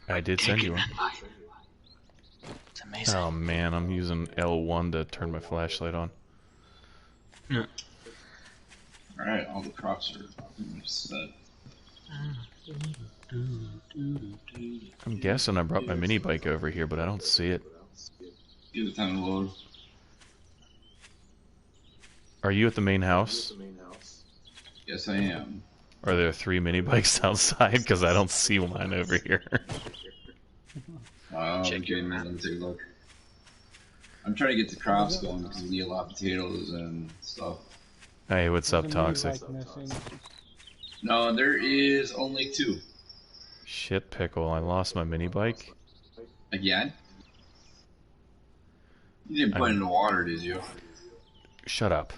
I did send you one. It's amazing. Oh man, I'm using L1 to turn my flashlight on. Yeah. Alright, all the crops are pretty much set. I'm guessing I brought my mini bike over here, but I don't see it. Give it time to load. Are you at the main house? Yes, I am. Are there 3 mini bikes outside? Because I don't see mine over here. Let me take a look. I'm trying to get the crops going because we need a lot of potatoes and stuff. Hey, what's up, Toxic? No, there is only 2. Shit, Pickle, I lost my mini bike. Again? You didn't put it in the water, did you? Shut up.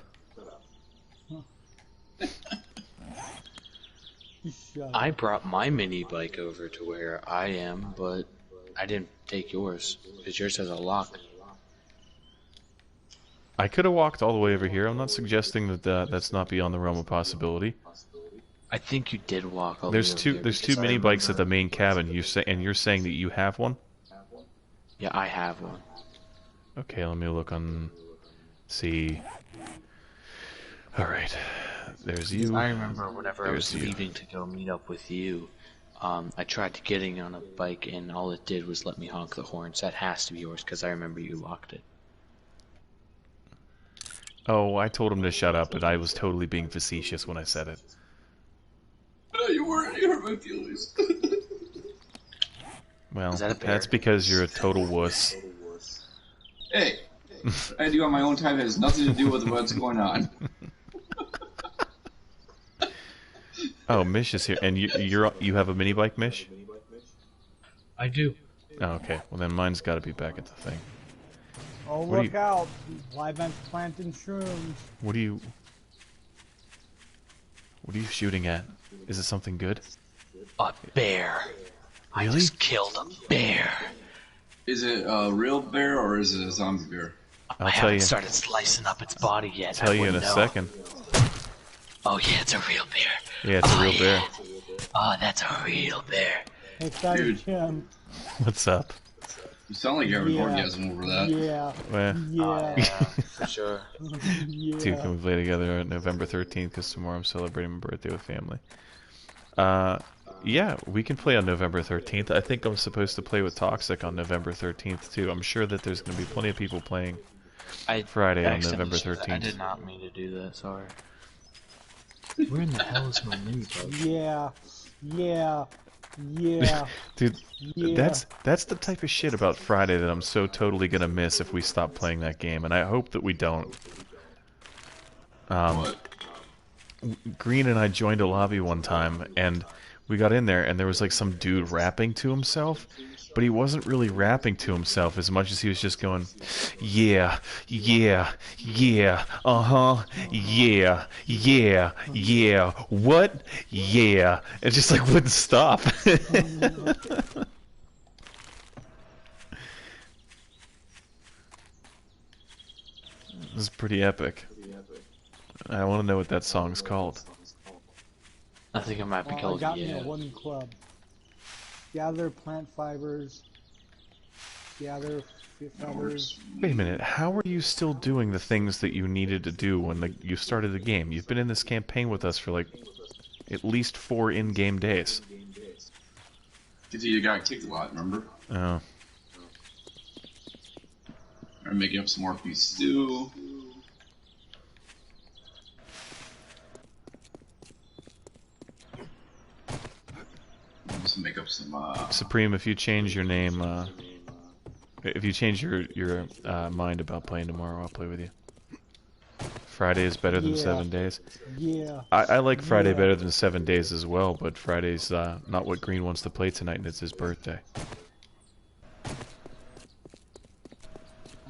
I brought my mini bike over to where I am, but I didn't take yours because yours has a lock. I could have walked all the way over here. I'm not suggesting that that's not beyond the realm of possibility. I think you did walk all the There's way two. over There's 2 mini bikes at the main cabin. You're saying that you have one? Yeah, I have one. Okay, let me look on. See. All right. There's you. I remember whenever I was There's you. leaving to go meet up with you, I tried to get in on a bike and all it did was let me honk the horns. That has to be yours because I remember you locked it. Oh, I told him to shut up, but I was totally being facetious when I said it. No, you weren't. You hurt my feelings. Well, Is that a bear? that's because you're a total wuss. Hey, what I do on my own time has nothing to do with what's going on. Oh, Mish is here, and you have a mini bike, Mish? I do. Oh, okay. Well, then mine's got to be back at the thing. Oh, What do look out! Live planting shrooms. What are you shooting at? Is it something good? A bear. I Really? just killed a bear. Is it a real bear or is it a zombie bear? I'll I tell haven't you. started slicing up its body yet. Tell you in a know. second. Oh yeah, it's a real bear. Yeah, it's a real bear. Oh, that's a real bear. Hey, Fatty Dude. Jim. What's up? You sound like you're having Yeah. orgasm over that. Yeah. Well, Yeah. Yeah, for sure. Yeah. dude, can we play together on November 13th? Because tomorrow I'm celebrating my birthday with family. Yeah, we can play on November 13th. I think I'm supposed to play with Toxic on November 13th too. I'm sure that there's going to be plenty of people playing Friday on November 13th. I did not mean to do that. Sorry. Where in the hell is my mini bike? Yeah. Yeah. Yeah. Dude, Yeah. that's the type of shit about Friday that I'm so totally going to miss if we stop playing that game, and I hope that we don't. What? Green and I joined a lobby one time, and we got in there, and there was like some dude rapping to himself, but he wasn't really rapping to himself as much as he was just going, yeah, yeah, yeah, uh-huh, yeah, yeah, yeah, what? Yeah. It just like wouldn't stop. It was pretty epic. I want to know what that song's called. I think it might be I called got me Yeah. a wooden club. Gather plant fibers. Gather feathers. Wait a minute, how are you still doing the things that you needed to do when you started the game? You've been in this campaign with us for like at least 4 in-game days. Because you got kicked a lot, remember? Oh. I'm making up some more beef stew. Just make up some, Supreme, if you change your name, if you change your mind about playing tomorrow, I'll play with you. Friday is better than Yeah. 7 days. Yeah. I like Friday Yeah. better than 7 days as well, but Friday's not what Green wants to play tonight, and it's his birthday.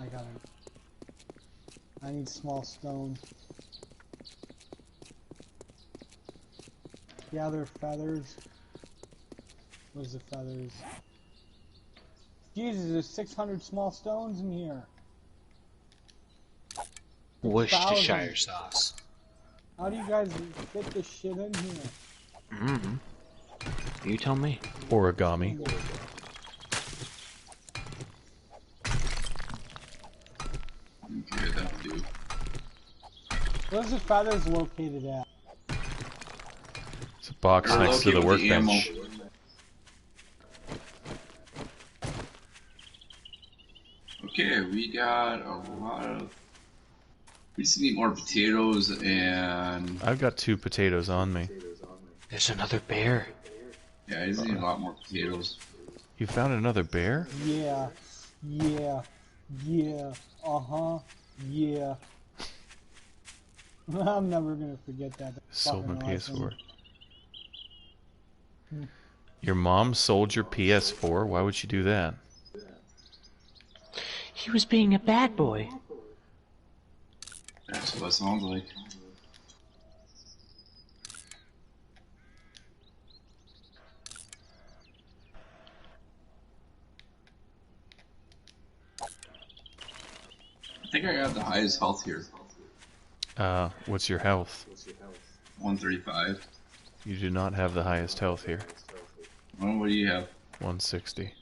I got it. I need small stone. Gather feathers. Where's the feathers? Jesus, there's 600 small stones in here. Worcestershire sauce. How do you guys fit this shit in here? Mm-hmm. You tell me. Origami. Okay, that'll do. Where's the feathers located at? It's a box They're next to the located with the ammo. workbench. Okay, we got a lot of. We just need more potatoes and. I've got 2 potatoes on me. There's another bear. Yeah, I just need a lot more potatoes. You found another bear? Yeah. Yeah. Yeah. Uh-huh. Yeah. I'm never gonna forget that. That's Sold my fucking awesome. PS4. Your mom sold your PS4? Why would she do that? He was being a bad boy. That's what it sounds like. I think I got the highest health here. What's your health? 135. You do not have the highest health here. Well, what do you have? 160.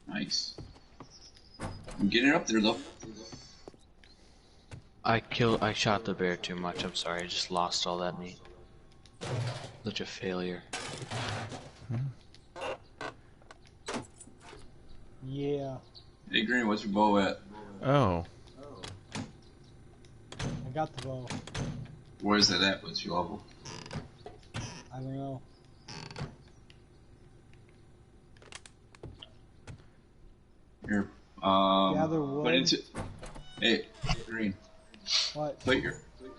Nice. I'm getting up there though. I shot the bear too much. I'm sorry. I just lost all that meat. Such a failure. Yeah. Hey Green, what's your bow at? Oh, I got the bow. Where's it at? What's your level? I don't know. Here. Gather wood. Put into. Hey, Green. What? Put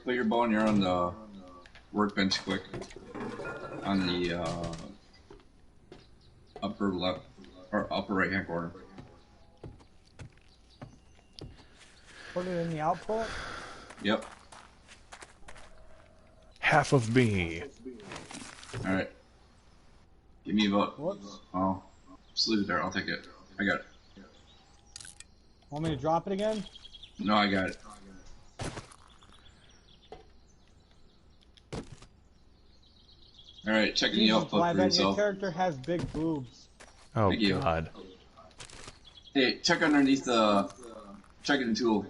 your bow in here on the workbench quick. On the upper left or upper right hand corner. Put it in the output? Yep. half of me. Alright. Give me about. Whoops. Oh. Just leave it there. I'll take it. I got it. Want me to drop it again? No, I got it. Alright, checking the Jesus, output I for bet your yourself. character has big boobs. Oh Thank you. God. Hey, check underneath the checking tool.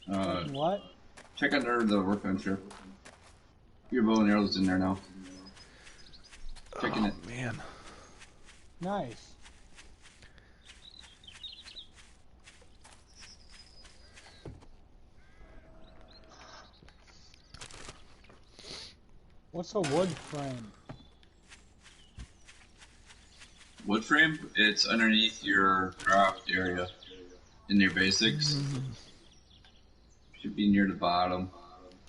What? Check under the workbench here. Your bow and arrows in there now. Checking it. Man. Nice. What's a wood frame? Wood frame? It's underneath your craft area. In your basics. Should be near the bottom.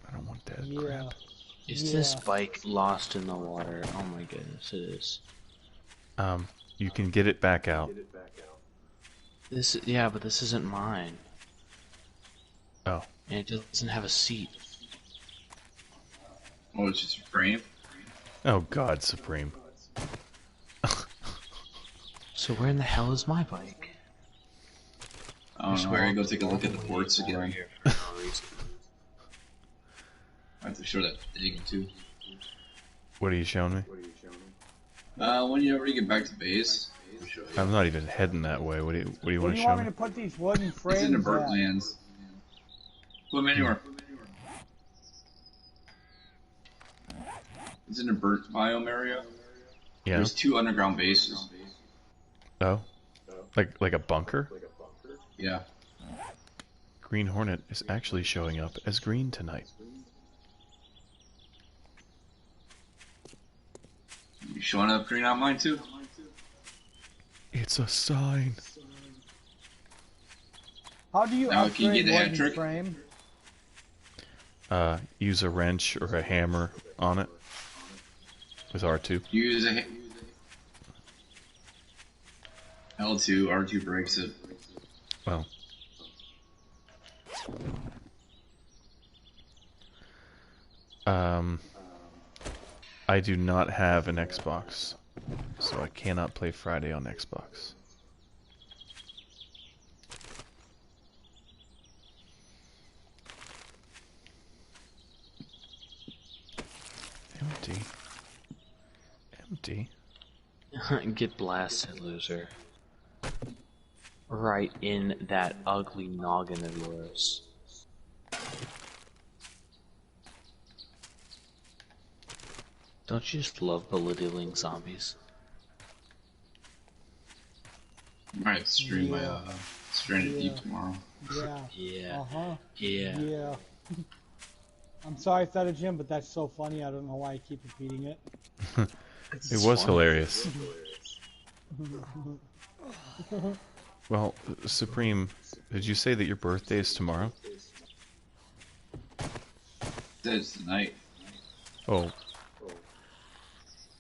I don't want that Yeah. crap. Is this bike lost in the water? Oh my goodness, it is. You can get it back out. Yeah, but this isn't mine. Oh. And it doesn't have a seat. Oh, it's just a frame? Oh God, Supreme. So where in the hell is my bike? I don't know. I gotta go take a look at the ports again. I have to show that Thedagem too. What are you showing me? When you ever get back to base, I'll show you. I'm not even heading that way. What do you Where want do to you show want me me? to put these wooden frames It's in the burnt at? lands. Put them anywhere. It's in the burnt biome area. Yeah. There's 2 underground bases. Oh. Like a bunker? Yeah. Green Hornet is actually showing up as green tonight. You showing up green on mine too? It's a sign. How do you Now, can you upgrade get a hat wooden trick? frame? Use a wrench or a hammer on it with R2. Use a L2, R2 breaks it. Well. I do not have an Xbox, so I cannot play Friday on Xbox. Empty. Empty. Get blasted, loser. right in that ugly noggin of yours. Don't you just love belittling zombies? I might stream my Yeah. Stranded Yeah. Deep tomorrow. Yeah. Yeah. Uh-huh. Yeah. Yeah. I'm sorry, Thedagem, but that's so funny. I don't know why I keep repeating it. It was funny. hilarious. Well, Supreme, did you say that your birthday is tomorrow? It's tonight. Oh.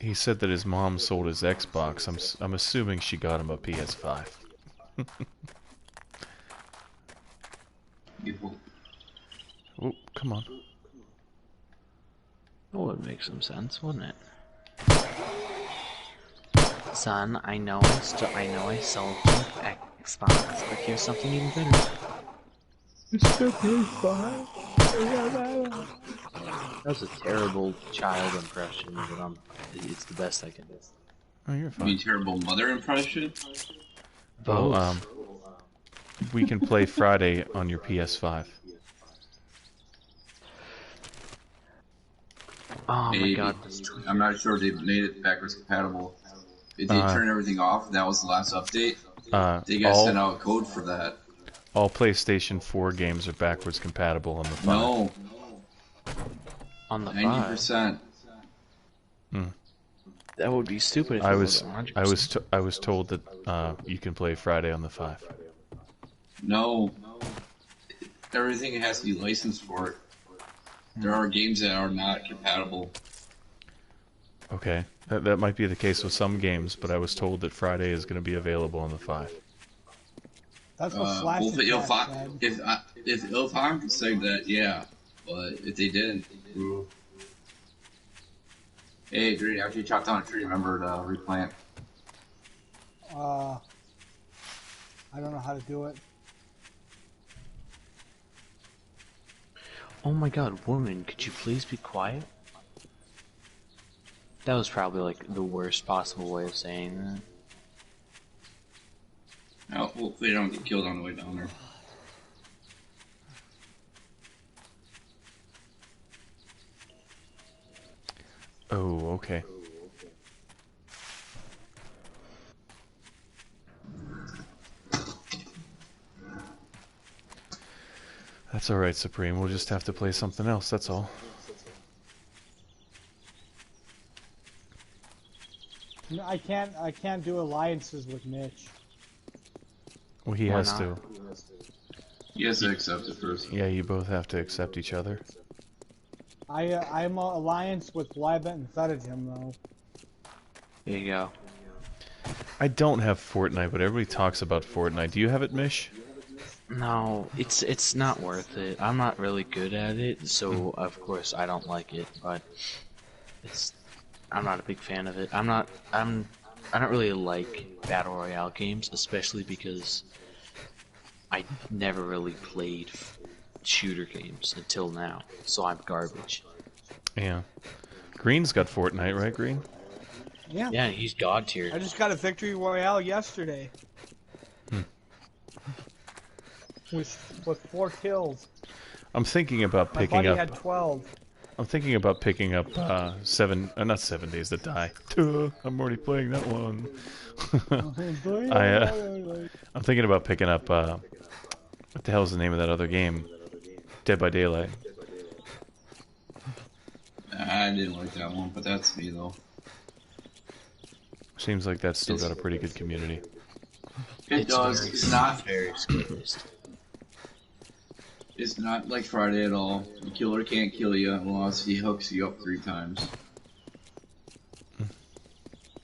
He said that his mom sold his Xbox. I'm assuming she got him a PS5. Oh, come on. That would make some sense, wouldn't it? Son, I know I sold you Xbox, but here's something even better. It's the PS5. That was a terrible child impression, but it's the best I can do. Oh, you're You fine. mean terrible mother impression? Well, we can play Friday on your PS5. Oh Maybe. my god. I'm not sure they made it backwards compatible. If they turn everything off, and that was the last update. They got sent out a code for that. All PlayStation 4 games are backwards compatible on the 5. No, On the 90%. That would be stupid if I it was wasn't 100%. I was told that you can play Friday on the 5. No. Everything has to be licensed for it. There are games that are not compatible. Okay, that might be the case with some games, but I was told that Friday is going to be available on the 5. That's what Slash Well, said. if Ilfan could say that, yeah. But if they didn't, ooh. Hey, Green, after you chopped down a tree, remember to replant. I don't know how to do it. Oh my god, woman, could you please be quiet? That was probably like the worst possible way of saying that. Oh, hopefully they don't get killed on the way down there. Oh, okay. That's alright, Supreme. We'll just have to play something else, that's all. No, I can't do alliances with Mitch. Well, he Why has not? to. He has to accept it first. Yeah, you both have to accept each other. I'm a alliance with Libet and Thedagem though. There you go. I don't have Fortnite, but everybody talks about Fortnite. Do you have it, Mish? No, it's not worth it. I'm not really good at it, so of course I don't like it, but I'm not a big fan of it. I don't really like battle royale games, especially because I never really played shooter games until now, so I'm garbage. Yeah. Green's got Fortnite, right, Green? Yeah. Yeah, he's god tier. I just got a victory royale yesterday. With 4 kills. I'm thinking about My picking buddy up. had 12. I'm thinking about picking up not 7 Days to Die. I'm already playing that one. I'm thinking about picking up what the hell is the name of that other game? Dead by Daylight. I didn't like that one, but that's me though. Seems like that's still got a pretty good community. It does. It's not. very skill-based. It's not like Friday at all. The killer can't kill you unless he hooks you up 3 times.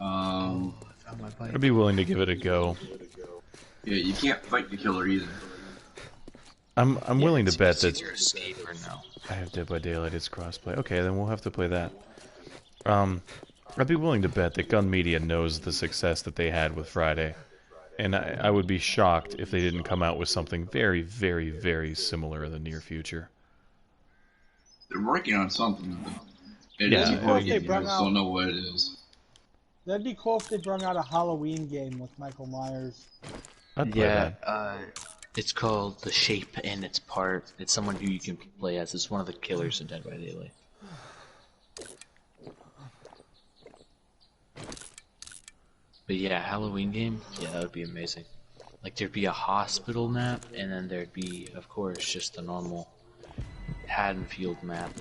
I'd be willing to give it a go. Yeah, you can't fight the killer either. I'm willing to bet that Either escape or no. I have Dead by Daylight. It's crossplay. Okay, then we'll have to play that. I'd be willing to bet that Gun Media knows the success that they had with Friday, and I would be shocked if they didn't come out with something very, very, very similar in the near future. They're working on something. It Yeah, is yeah, important. yeah, I just don't know what it is. That'd be cool if they brought out a Halloween game with Michael Myers. I'd play Yeah, that. it's called The Shape, and it's someone who you can play as. It's one of the killers in Dead by Daylight. But yeah, Halloween game, yeah, that would be amazing. Like there'd be a hospital map, and then there'd be, of course, just a normal Haddonfield map.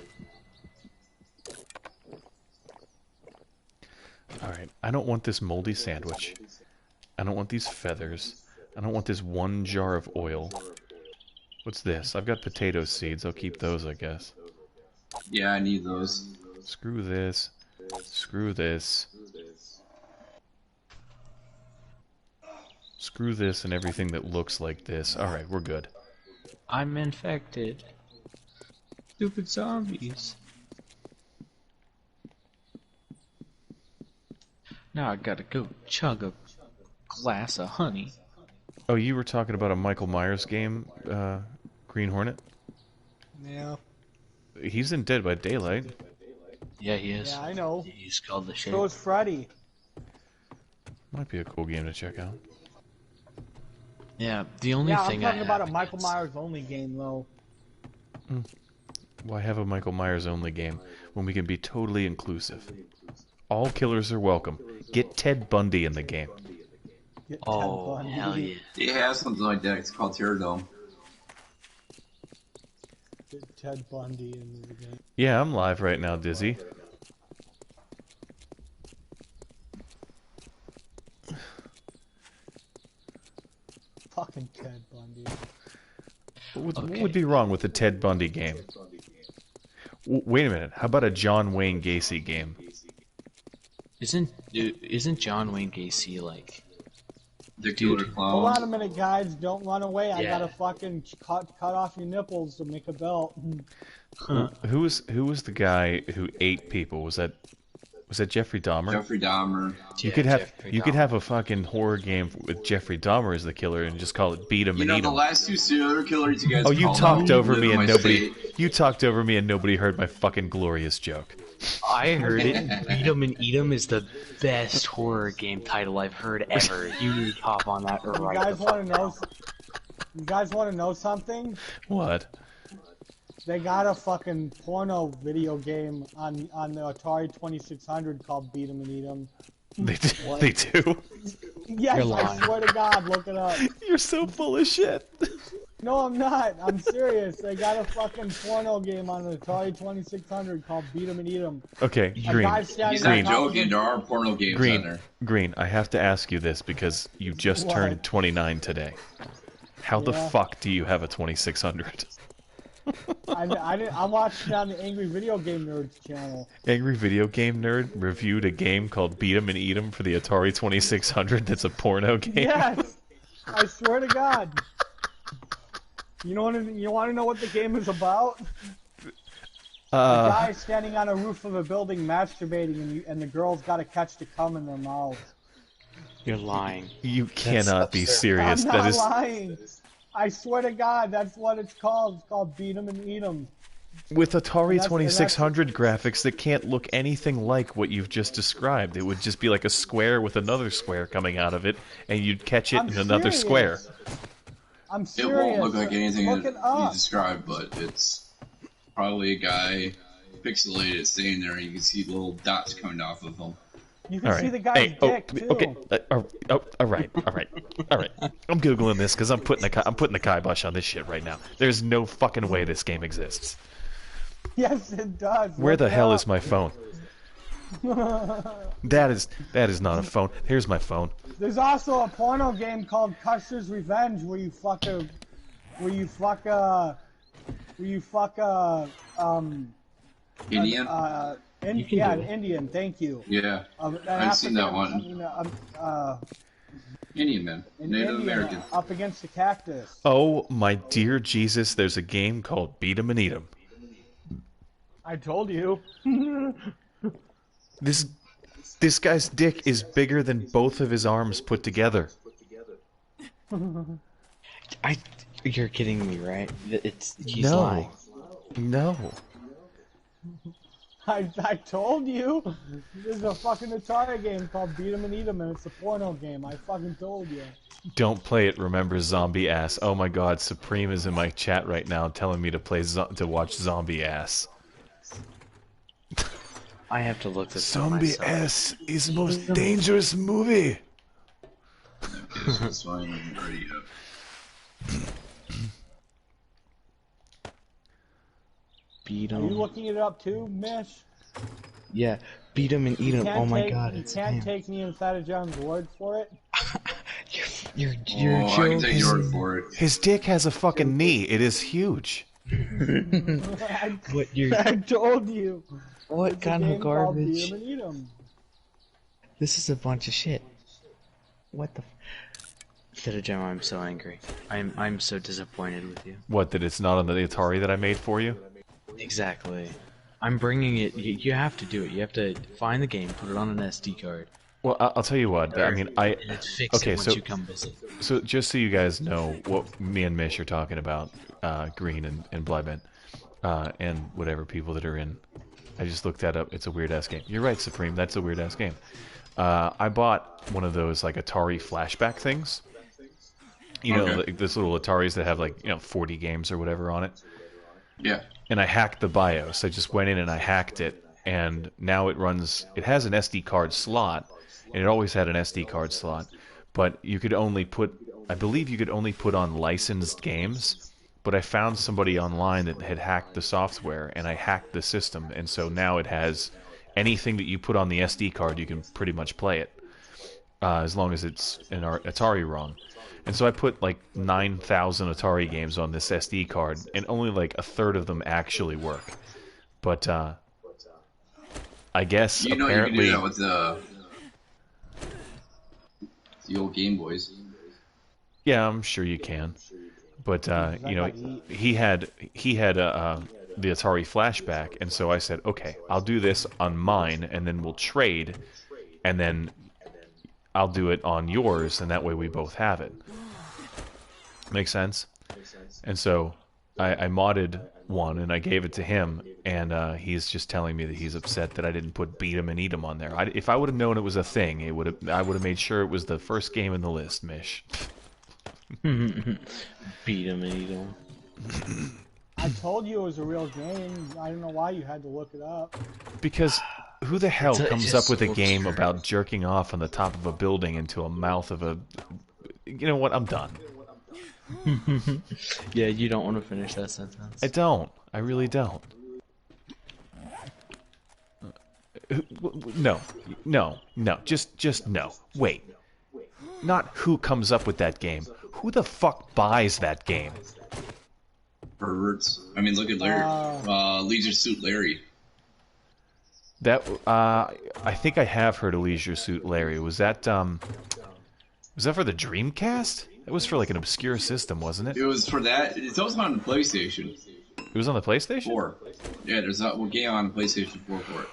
Alright, I don't want this moldy sandwich. I don't want these feathers. I don't want this one jar of oil. What's this? I've got potato seeds. I'll keep those, I guess. Yeah, I need those. Screw this. Screw this. Screw this and everything that looks like this. Alright, we're good. I'm infected. Stupid zombies. Now I gotta go chug a glass of honey. Oh, you were talking about a Michael Myers game, Green Hornet? Yeah. He's in Dead by Daylight. Yeah, he is. Yeah, I know. He's called The Shape. So is Freddy. Might be a cool game to check out. Yeah, the only Yeah, I'm thing talking I about have a Michael against- Myers only game, though. Why have a Michael Myers only game when we can be totally inclusive? All killers are welcome. Get Ted Bundy in the game. Get Ted Oh, Bundy. hell yeah. They have something like that. It's called Thedagem. Get Ted Bundy in the game. Yeah, I'm live right now, Dizzy. Fucking Ted Bundy. What would be wrong with the Ted Bundy game? Wait a minute. How about a John Wayne Gacy game? Isn't John Wayne Gacy like? The killer Dude. clown. Hold on a minute, guys. Don't run away. I Yeah. gotta fucking cut off your nipples to make a belt. Who was the guy who ate people? Was that Jeffrey Dahmer? Jeffrey Dahmer. You could have a fucking horror game with Jeffrey Dahmer as the killer and just call it Beat 'em You and know Eat the 'em. last two serial killers you guys Oh, you called talked out over live me in and my nobody. state. You talked over me and nobody heard my fucking glorious joke. I heard it. Beat 'em and Eat 'em is the best horror game title I've heard ever. You need to hop on that You right guys the want to fuck know? now. You guys want to know something? What? They got a fucking porno video game on the Atari 2600 called Beat 'em and Eat 'em. They do. What? They do. Yes, You're I lying. swear to God, look it up. You're so full of shit. No, I'm not. I'm serious. They got a fucking porno game on the Atari 2600 called Beat 'em and Eat 'em. Okay, A Green. guy standing He's on not top of joking. a- There are porno games on Green. there. Green. I have to ask you this because you just What? turned 29 today. How the Yeah. fuck do you have a 2600? I'm watching on the Angry Video Game Nerds channel. Angry Video Game Nerd reviewed a game called Beat 'em and Eat 'em for the Atari 2600 that's a porno game. Yes, I swear to God. You want to know what the game is about? A guy standing on a roof of a building masturbating, and the girl's got to catch the cum in their mouth. You're lying. You cannot be absurd. serious. I'm That not is lying. I swear to God, that's what it's called. It's called Beat 'em and Eat 'em. with Atari that's- 2600 graphics that can't look anything like what you've just described. It would just be like a square with another square coming out of it, and you'd catch it I'm in another serious. square. I'm It serious. won't look like anything Look that it you up. described, but it's probably a guy pixelated standing there, and you can see little dots coming off of him. You can All right. see the guy's dick too. Okay. All right. I'm googling this because I'm putting the kibosh on this shit right now. There's no fucking way this game exists. Yes, it does. Where Look the it hell up. is my phone? That is not a phone. Here's my phone. There's also a porno game called Custer's Revenge where you fuck a Indian? can yeah, do an it. Indian. Thank you. Yeah, An I've seen that African- one. an Indian man, Native Indian American. up against the cactus. Oh my dear Jesus! There's a game called Beat 'em and Eat 'em. I told you. This guy's dick is bigger than both of his arms put together. You're kidding me, right? He's No. lying. No. I told you. There's a fucking Atari game called Beat 'em and Eat 'em, and it's a porno game. I fucking told you. Don't play it. Remember Zombie Ass. Oh my God, Supreme is in my chat right now telling me to to watch Zombie Ass. I have to look this up Zombie myself. Ass is the most dangerous movie. Okay, so it's fine. I'm already up. Beat Are you 'em. looking it up too, Mish? Yeah, beat 'em and eat 'em. Can't Oh my take- God, You it's can't him. take me and Thedagem word for it. You're Oh, I can take your word for it. His dick has a fucking knee. It is huge. What you're? I told you. What It's a kind of game called Beat garbage? 'em and Eat 'em. This is a bunch of shit. What the? Thedagem, I'm so angry. I'm so disappointed with you. What, that it's not on the Atari that I made for you? Exactly. I'm bringing it. You have to do it. You have to find the game, put it on an SD card, Well, I'll tell you what. I mean, and then fix Okay, it once so- you come visit. So just so you guys know what me and Mish are talking about, Green and Blybent, and whatever people that are in. I just looked that up. It's a weird-ass game. You're right, Supreme. That's a weird-ass game. I bought one of those like Atari flashback things. You know, Okay. like those little Ataris that have like 40 games or whatever on it. Yeah. And I hacked the BIOS. I just went in and I hacked it, and now it runs. It has an SD card slot, and it always had an SD card slot, but you could only put. I believe you could only put on licensed games. But I found somebody online that had hacked the software, and I hacked the system, and so now it has anything that you put on the SD card, you can pretty much play it, as long as it's an Atari ROM. And so I put like 9,000 Atari games on this SD card, and only like a third of them actually work. But I guess You know apparently, you can do that with the old Game Boys. yeah, I'm sure you can. But he had the Atari flashback, and so I said, okay, I'll do this on mine, and then we'll trade, and then I'll do it on yours, and that way we both have it. Make sense? And so I modded one, and I gave it to him, and he's just telling me that he's upset that I didn't put Beat 'em and Eat 'em on there. If I would have known it was a thing, I would have made sure it was the first game in the list, Mish. Beat 'em and eat 'em. I told you it was a real game. I don't know why you had to look it up. Because who the hell It comes just up with a looks game great. about jerking off on the top of a building into a mouth of a... You know what? I'm done. Yeah, you don't want to finish that sentence. I don't. I really don't. No. No. No. Just no. Wait. Not who comes up with that game. Who the fuck buys that game? Perverts. I mean, look at Larry. Leisure Suit Larry. That I think I have heard of Leisure Suit Larry. Was that for the Dreamcast? That was for like an obscure system, wasn't it? It was for that. It's also on the PlayStation It was on the PlayStation? 4. Yeah, there's a game on PlayStation 4 for it.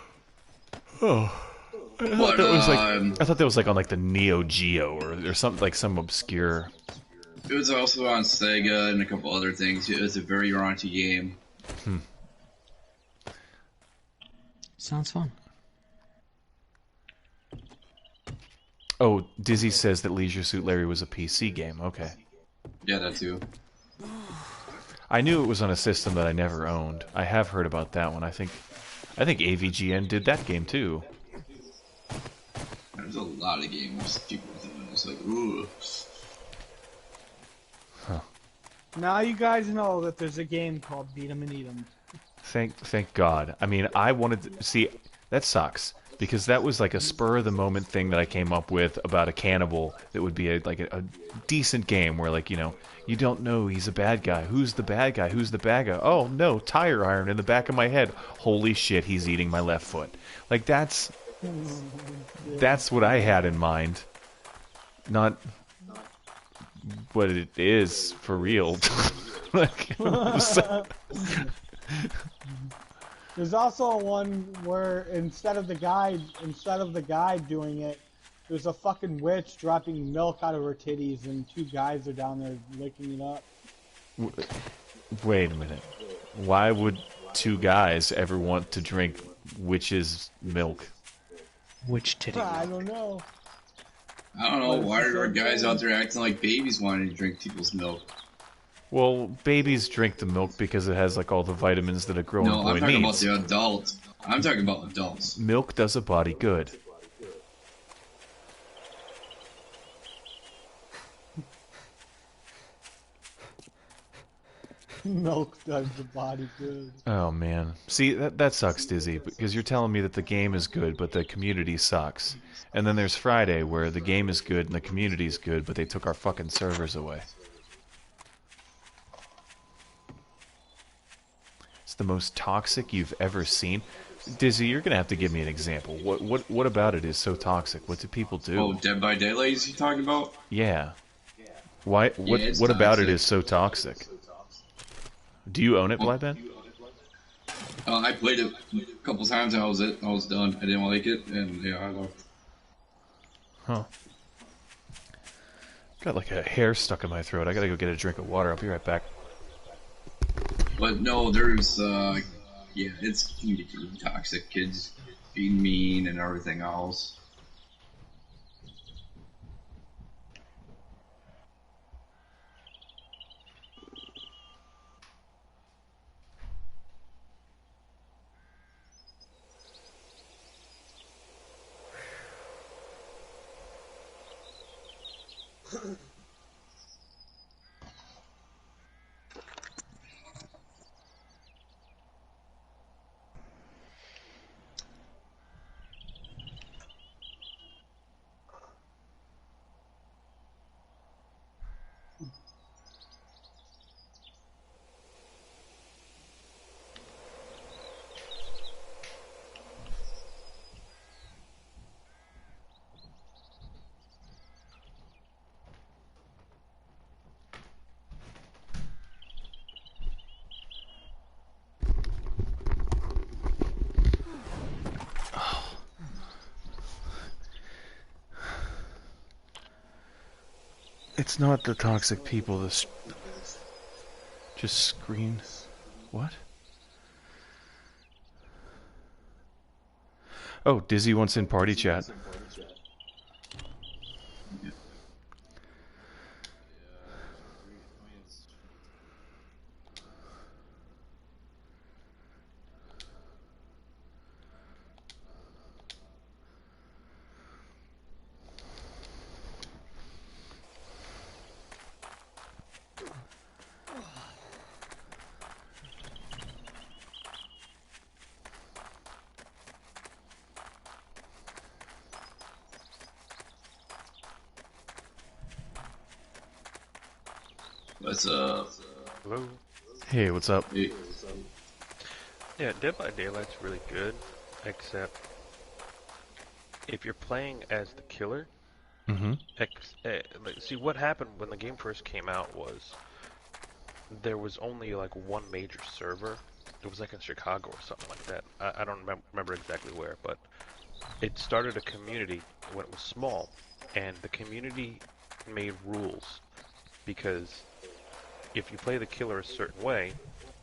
Oh. I thought But, that was like I thought that was like on like the Neo Geo or something, like some obscure. it was also on Sega and a couple other things. It was a very raunchy game. Sounds fun. Oh, Dizzy says that Leisure Suit Larry was a PC game. Okay. Yeah, that too. I knew it was on a system that I never owned. I have heard about that one. I think AVGN did that game too. There's a lot of games people are doing. It's like, ooh. Now you guys know that there's a game called Beat 'em and Eat 'em. Thank God. I mean, I wanted to see. That sucks because that was like a spur of the moment thing that I came up with about a cannibal that would be a decent game where, like, you don't know he's a bad guy. Who's the bad guy? Who's the bad guy? Oh no, tire iron in the back of my head. Holy shit, he's eating my left foot. Like that's what I had in mind. Not what it is for real. Like, There's also one where instead of the guy doing it, there's a fucking witch dropping milk out of her titties, and two guys are down there licking it up. Wait a minute. Why would two guys ever want to drink which is milk. Which titty I milk? don't know. I don't know. But it's Why the are same guys thing. out there acting like babies wanting to drink people's milk? Well, babies drink the milk because it has like all the vitamins that a growing No, I'm boy talking about needs. the adults. I'm talking about adults. Milk does a body good. Milk does the body good. Oh man. See, that sucks, Dizzy, because you're telling me that the game is good, but the community sucks. And then there's Friday, where the game is good and the community's good, but they took our fucking servers away. It's the most toxic you've ever seen. Dizzy, you're gonna have to give me an example. What about it is so toxic? What do people Oh, do? Dead by Daylight is you talking about? Yeah. Why? Yeah, What? it's What about it toxic. is so toxic? Do you own it, Well, Bloodman? I played it a couple times and I was done. I didn't like it, and yeah, I left. Huh. Got like a hair stuck in my throat. I gotta go get a drink of water. I'll be right back. But no, there's yeah, it's ridiculously toxic. Kids being mean and everything else. It's not the toxic people. This just screen. What? Oh, Dizzy wants in party chat. What's Hello. Hey, what's up? Hey, Yeah, Dead by Daylight's really good, except if you're playing as the killer, Mm-hmm. see what happened when the game first came out was there was only like one major server. It was like in Chicago or something like that. I don't remember exactly where, but it started a community when it was small, and the community made rules because if you play the killer a certain way,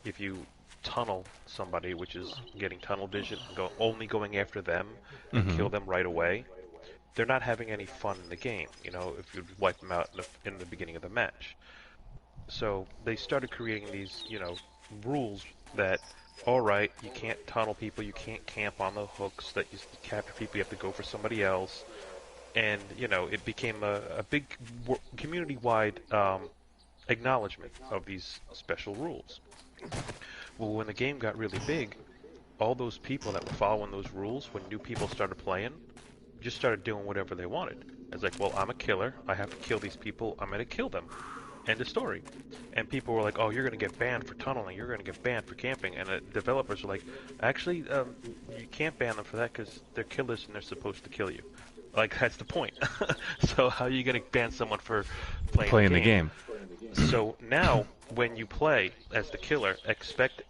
if you tunnel somebody, which is getting tunnel vision, only going after them and Mm-hmm. kill them right away, they're not having any fun in the game, if you wipe them out in the beginning of the match. So they started creating these, rules that, alright, you can't tunnel people, you can't camp on the hooks that you capture people, you have to go for somebody else. And, it became a big community-wide acknowledgement of these special rules. Well, when the game got really big, all those people that were following those rules, when new people started playing, just started doing whatever they wanted. It's like, well, I'm a killer. I have to kill these people. I'm going to kill them. End of story. And people were like, oh, you're going to get banned for tunneling. You're going to get banned for camping. And the developers were like, actually, you can't ban them for that because they're killers and they're supposed to kill you. Like, that's the point. So how are you going to ban someone for playing Playing the the game? game. So now, when you play as the killer, expect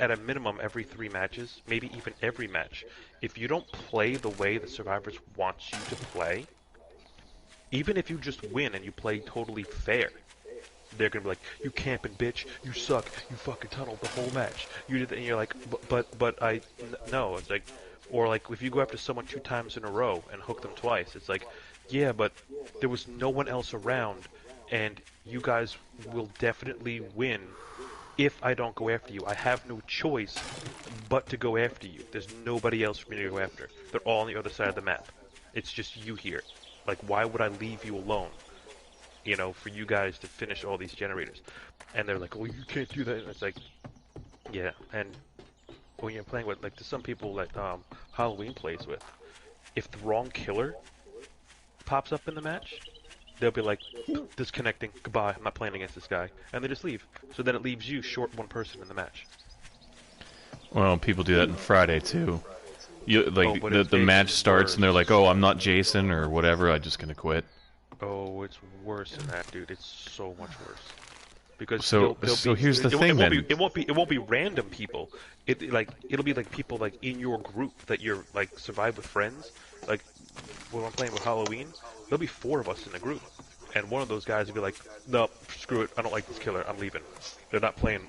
at a minimum every 3 matches, maybe even every match. If you don't play the way the survivors want you to play, even if you just win and you play totally fair, they're gonna be like, "You camping bitch, you suck, you fucking tunneled the whole match, you did that," and you're like, no, it's like, or like if you go after someone 2 times in a row and hook them twice, it's like, yeah, but there was no one else around, and you guys will definitely win if I don't go after you. I have no choice but to go after you. There's nobody else for me to go after. They're all on the other side of the map. It's just you here. Like, why would I leave you alone? You know, for you guys to finish all these generators. And they're like, oh, you can't do that. And it's like, yeah. And when you're playing with, like, there's some people that Halloween plays with. If the wrong killer pops up in the match, they'll be like, disconnecting, goodbye, I'm not playing against this guy. And they just leave. So then it leaves you short one person in the match. Well, people do that on Friday too. You, like but the match starts worse. and they're like, "Oh, I'm not Jason or whatever. I'm just gonna quit." Oh, it's worse than that, dude. It's so much worse. Because So here's the thing then. It won't be random people. It'll be like people like in your group that you're like survive with friends. Like when I'm playing with Halloween, there'll be 4 of us in the group, and one of those guys will be like, "No, screw it. I don't like this killer. I'm leaving. They're not playing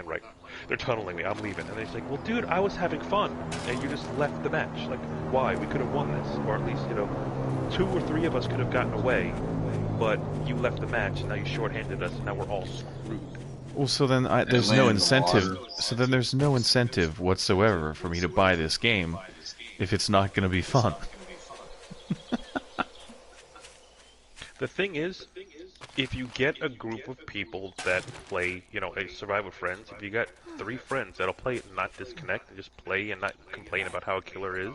right. They're tunneling me. I'm leaving." And he's like, "Well, dude, I was having fun, and you just left the match. Like, why? We could have won this, or at least 2 or 3 of us could have gotten away, but you left the match, and now you shorthanded us, and now we're all screwed." Well, so then there's no incentive. So then there's no incentive whatsoever for me to buy this game if it's not going to be fun. The thing is, if you get a group of people that play, a survive with friends, if you got 3 friends that'll play it and not disconnect and just play and not complain about how a killer is,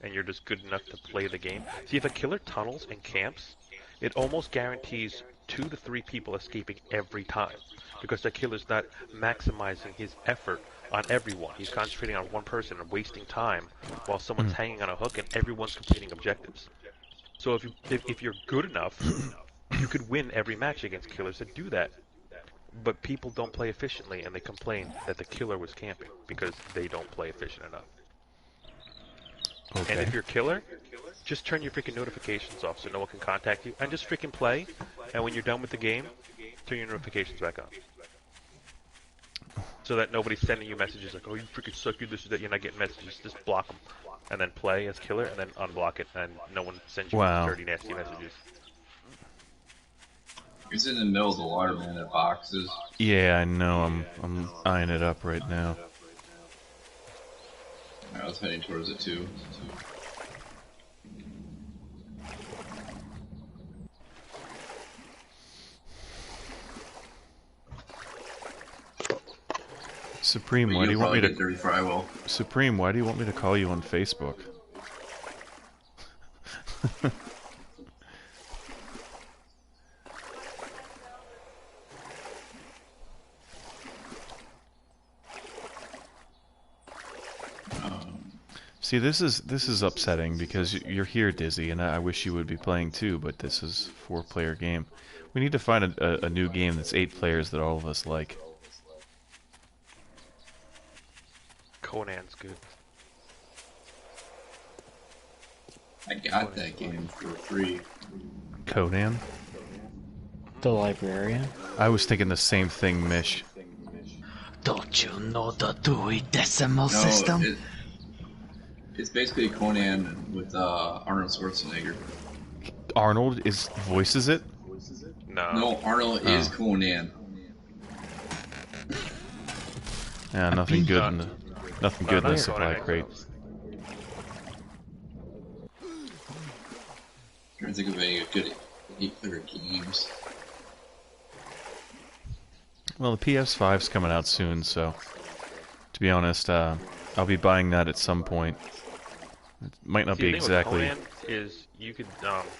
and you're just good enough to play the game. See, if a killer tunnels and camps, it almost guarantees 2 to 3 people escaping every time, because the killer's not maximizing his effort on everyone. He's concentrating on one person and wasting time while someone's hanging on a hook and everyone's completing objectives. So if you're good enough, you could win every match against killers that do that. But people don't play efficiently, and they complain that the killer was camping because they don't play efficient enough. Okay. And if you're a killer, just turn your freaking notifications off so no one can contact you, and just freaking play. And when you're done with the game, turn your notifications back on. So that nobody's sending you messages like, "Oh, you freaking suck, you this or that." You're not getting messages. Just block them, and then play as killer, and then unblock it, and no one sends you dirty, nasty messages. He's in the middle of the water, man. That boxes. Yeah, I know. I'm eyeing it up right now. I was heading towards it too. Supreme, But why do you want me to? get there before I will. Supreme, why do you want me to call you on Facebook? See, this is upsetting because you're here, Dizzy, and I wish you would be playing too. But this is a 4-player game. We need to find a new game that's 8 players that all of us like. Conan's good. I got that game for free. Conan? The librarian? I was thinking the same thing, Mish. Don't you know the Dewey Decimal System? It's basically Conan with Arnold Schwarzenegger. Arnold voices it? No, Arnold is Conan. Yeah, nothing good in the supply crate. Trying to think of any good 8-player games. Well, the PS5's coming out soon, so to be honest, I'll be buying that at some point. It might not be exactly. The thing with Conan is you could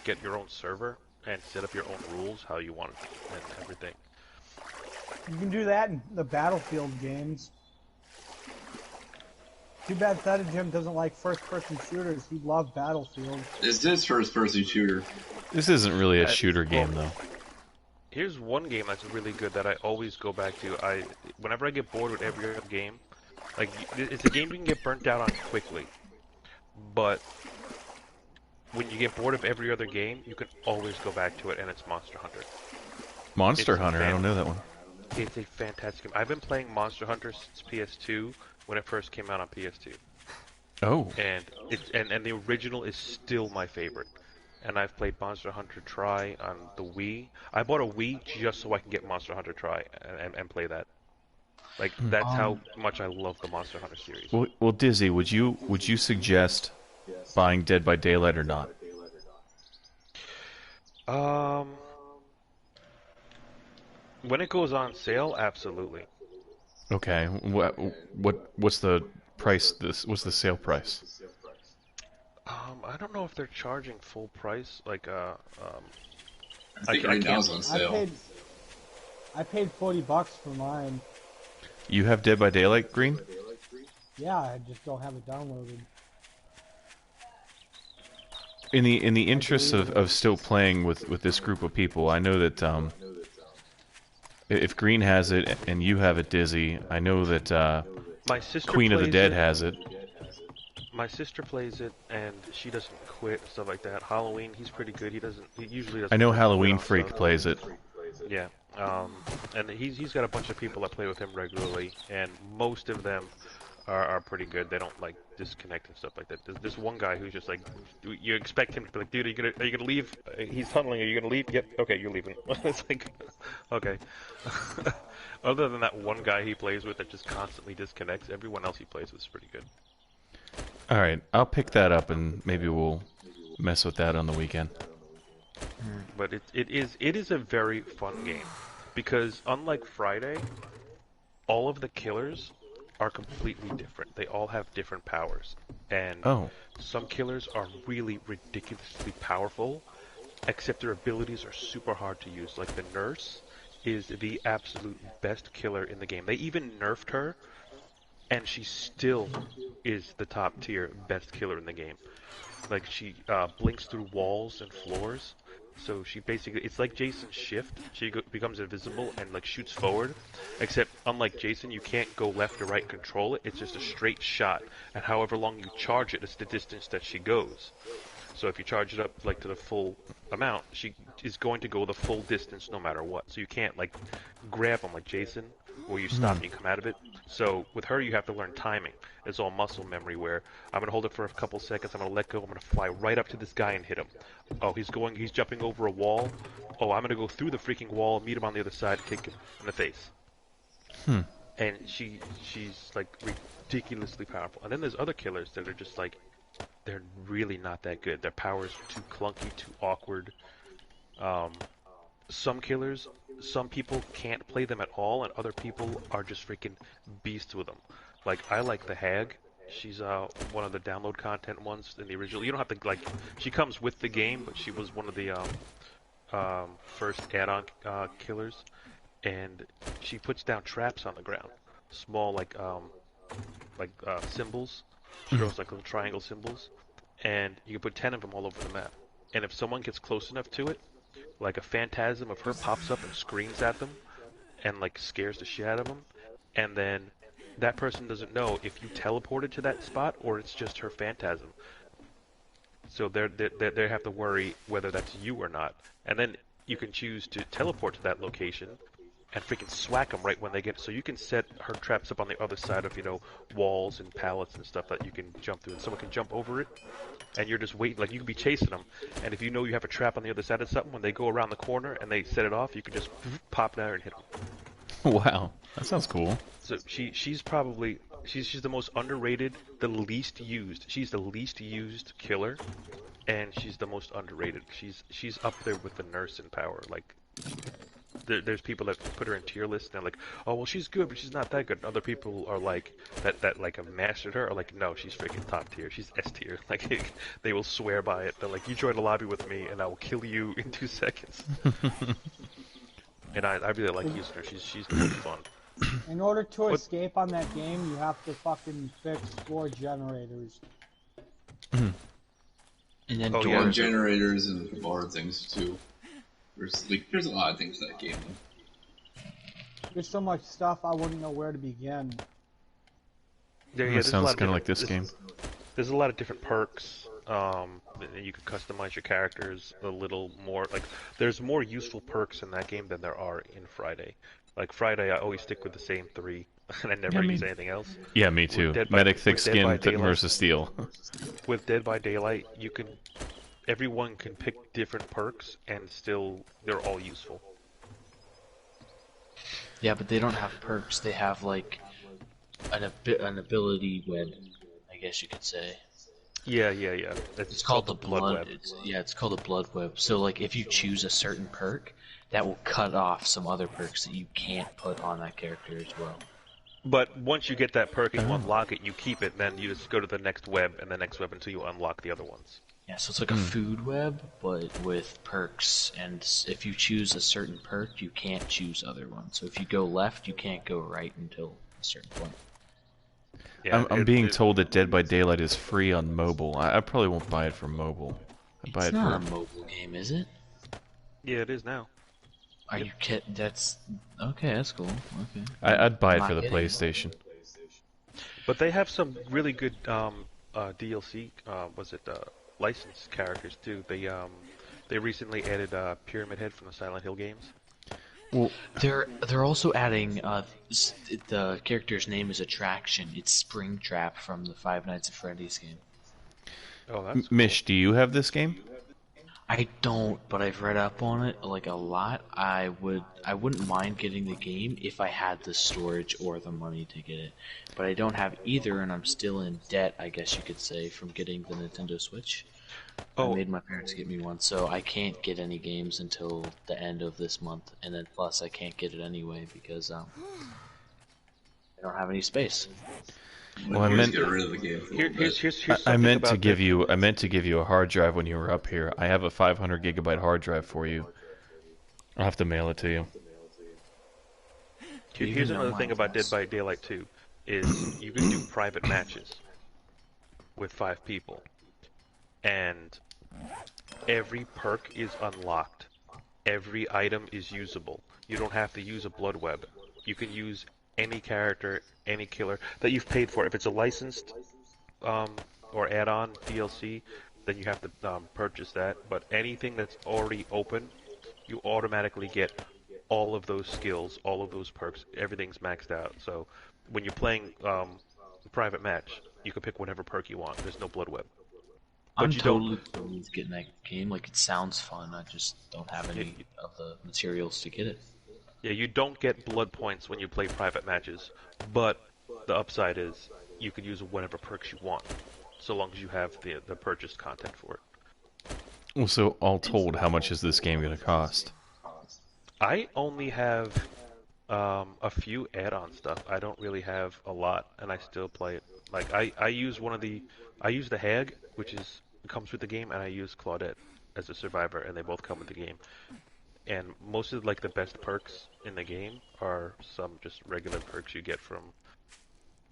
get your own server and set up your own rules how you want it and everything. You can do that in the Battlefield games. Too bad Thedagem doesn't like first-person shooters. He loved Battlefield. This is first-person shooter. This isn't really a shooter game, though. Here's one game that's really good that I always go back to. Whenever I get bored with every other game, like it's a game you can get burnt out on quickly. But when you get bored of every other game, you can always go back to it, and it's Monster Hunter. Monster Hunter. I don't know that one. It's a fantastic game. I've been playing Monster Hunter since PS2 when it first came out on PS2. Oh. And the original is still my favorite. And I've played Monster Hunter Tri on the Wii. I bought a Wii just so I can get Monster Hunter Tri and play that. Like that's how much I love the Monster Hunter series. Well, Dizzy, would you suggest buying Dead by Daylight or not? When it goes on sale, absolutely. Okay. What's the price? What's the sale price? I don't know if they're charging full price. Like I think right now it's on sale. I paid $40 for mine. You have Dead by Daylight, Green? Yeah, I just don't have it downloaded. In the interest of still playing with this group of people, I know that if Green has it and you have it, Dizzy, I know that my sister Queen of the Dead it. has it. My sister plays it, and she doesn't quit and stuff like that. Halloween, he's pretty good. He usually doesn't. I know quit Halloween on Freak stuff. plays it. Yeah, and he's got a bunch of people that play with him regularly, and most of them are pretty good. They don't like disconnect and stuff like that. There's this one guy who's just like, you expect him to be like, dude, are you gonna leave? He's tunneling. Are you gonna leave? Yep. Okay, you're leaving. It's like, okay. Other than that one guy he plays with that just constantly disconnects, everyone else he plays with is pretty good. All right, I'll pick that up and maybe we'll mess with that on the weekend. But it is a very fun game because unlike Friday, all of the killers are completely different. They all have different powers, and some killers are really ridiculously powerful, except their abilities are super hard to use. Like the nurse is the absolute best killer in the game. They even nerfed her, and she still is the top tier best killer in the game. Like she blinks through walls and floors. So she basically, it's like Jason's shift. She becomes invisible and like shoots forward. Except unlike Jason, you can't go left or right and control it. It's just a straight shot. And however long you charge it, it's the distance that she goes. So if you charge it up like to the full amount, she is going to go the full distance no matter what. So you can't like grab them like Jason, where you stop and you come out of it. So with her, you have to learn timing. It's all muscle memory where I'm going to hold it for a couple seconds, I'm going to let go, I'm going to fly right up to this guy and hit him. Oh, he's jumping over a wall. Oh, I'm going to go through the freaking wall, meet him on the other side, kick him in the face. And she's like ridiculously powerful. And then there's other killers that are just like, they're really not that good. Their powers are too clunky, too awkward. Some killers, some people can't play them at all, and other people are just freaking beasts with them. Like, I like the Hag. She's one of the download content ones in the original. You don't have to, like, she comes with the game, but she was one of the first add-on killers. And she puts down traps on the ground. Small, like symbols. She throws, like, little triangle symbols. And you can put 10 of them all over the map. And if someone gets close enough to it, like a phantasm of her pops up and screams at them and like scares the shit out of them, and then that person doesn't know if you teleported to that spot or it's just her phantasm. So they have to worry whether that's you or not. And then you can choose to teleport to that location and freaking swack them right when they get. So you can set her traps up on the other side of, walls and pallets and stuff that you can jump through. And someone can jump over it, and you're just waiting. Like, you can be chasing them, and if you know you have a trap on the other side of something, when they go around the corner and they set it off, you can just pop down and hit them. Wow, that sounds cool. So she's probably she's the most underrated, the least used. She's the least used killer, and she's the most underrated. She's up there with the nurse in power. Like, there's people that put her in tier lists, and they're like, oh, well, she's good, but she's not that good. And other people are like, that like have mastered her, are like, no, she's freaking top tier. She's S tier. Like, they will swear by it. They're like, you join a lobby with me, and I will kill you in 2 seconds. And I really like using her. She's really fun. In order to escape on that game, you have to fucking fix 4 generators. And then doors. Generators and a couple other things too. There's a lot of things in that game. There's so much stuff I wouldn't know where to begin. Yeah, that sounds kind of like this game. There's a lot of different perks. You can customize your characters a little more. Like, there's more useful perks in that game than there are in Friday. Like Friday, I always stick with the same three, and I never use anything else. Yeah, me too. Medic, thick skin, Marissa Steel. With Dead by Daylight, everyone can pick different perks, and still they're all useful. Yeah, but they don't have perks. They have like an ability web, I guess you could say. Yeah. It's called the blood web. It's called a blood web. So like if you choose a certain perk, that will cut off some other perks that you can't put on that character as well. But once you get that perk and you unlock it, you keep it, then you just go to the next web and the next web until you unlock the other ones. Yeah, so it's like a food web, but with perks. And if you choose a certain perk, you can't choose other ones. So if you go left, you can't go right until a certain point. Yeah, I'm being told that Dead by Daylight is free on mobile. I probably won't buy it for mobile. It's not a mobile game, is it? Yeah, it is now. Are you kidding? That's okay. That's cool. Okay. I'd buy it for the PlayStation. But they have some really good DLC. Licensed characters too? They recently added Pyramid Head from the Silent Hill games. Well, they're also adding the character's name is Attraction. It's Springtrap from the Five Nights at Freddy's game. Oh, that's cool. Mish, do you have this game? I don't, but I've read up on it like a lot. I wouldn't mind getting the game if I had the storage or the money to get it. But I don't have either, and I'm still in debt, I guess you could say, from getting the Nintendo Switch. I made my parents get me one, so I can't get any games until the end of this month, and then plus I can't get it anyway because I don't have any space. Well, I meant get rid of the game. I meant to give you a hard drive when you were up here. I have a 500 gigabyte hard drive for you. I'll have to mail it to you. Here's another thing about Dead by Daylight 2 is you can do private matches with 5 people, and every perk is unlocked. Every item is usable. You don't have to use a blood web. You can use any character, any killer that you've paid for. If it's a licensed or add-on DLC, then you have to purchase that. But anything that's already open, you automatically get all of those skills, all of those perks. Everything's maxed out. So when you're playing private match, you can pick whatever perk you want. There's no blood web. I'm totally cool with getting that game. Like, it sounds fun. I just don't have any of the materials to get it. Yeah, you don't get blood points when you play private matches, but the upside is you can use whatever perks you want, so long as you have the purchased content for it. Well, so all told, how much is this game going to cost? I only have a few add-on stuff. I don't really have a lot, and I still play it. Like I use the Hag, which comes with the game, and I use Claudette as a survivor, and they both come with the game. And most of the best perks in the game are some just regular perks you get from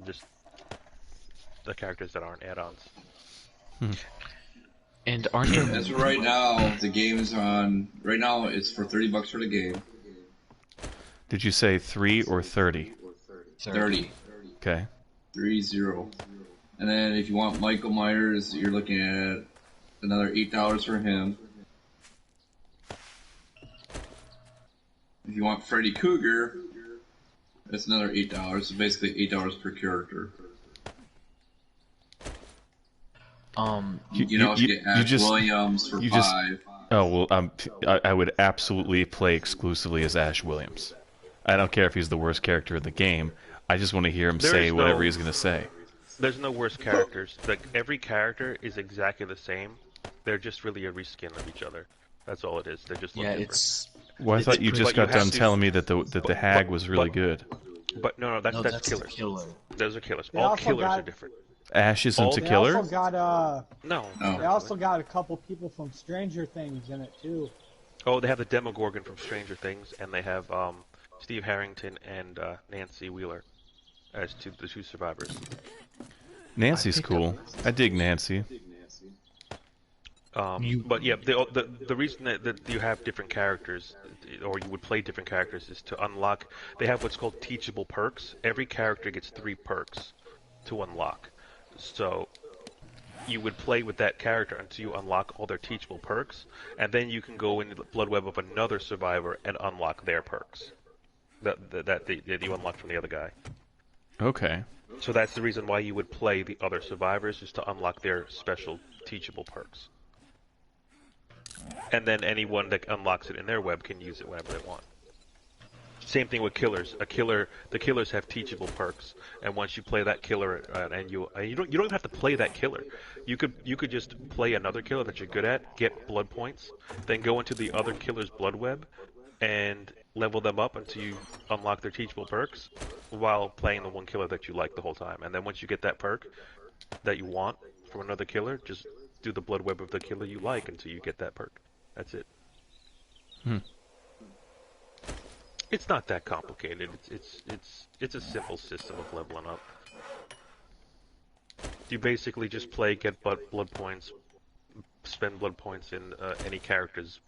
just the characters that aren't add-ons. And aren't there... As of right now, the game is on... Right now, it's for $30 for the game. Did you say 3 or 30? 30. Okay. 30. And then if you want Michael Myers, you're looking at another $8 for him. If you want Freddy Krueger, that's another $8. So basically $8 per character. You also get Ash Williams for $5. Oh well, I would absolutely play exclusively as Ash Williams. I don't care if he's the worst character in the game. I just want to hear him say whatever he's going to say. There's no worst characters. Like, every character is exactly the same. They're just really a reskin of each other. That's all it is. They just look different. Well, I thought you just got done telling me that the Hag was really good. But no, that's killers. Those are killers. They all killers are different. Ash isn't a killer? They also got No. They also got a couple people from Stranger Things in it too. Oh, they have the Demogorgon from Stranger Things, and they have Steve Harrington and Nancy Wheeler as the two survivors. Nancy's cool. I dig Nancy. But yeah, the reason that you have different characters, or you would play different characters, is to unlock. They have what's called teachable perks. Every character gets 3 perks to unlock. So you would play with that character until you unlock all their teachable perks, and then you can go into the blood web of another survivor and unlock their perks that you unlocked from the other guy. Okay. So that's the reason why you would play the other survivors, is to unlock their special teachable perks. And then anyone that unlocks it in their web can use it whenever they want. Same thing with killers. The killers have teachable perks, and once you play that killer, and you don't even have to play that killer. You could just play another killer that you're good at, get blood points, then go into the other killer's blood web, and level them up until you unlock their teachable perks, while playing the one killer that you like the whole time. And then once you get that perk that you want from another killer, just do the blood web of the killer you like until you get that perk. That's it. It's not that complicated. It's a simple system of leveling up. You basically just play, get blood points, spend blood points in any character's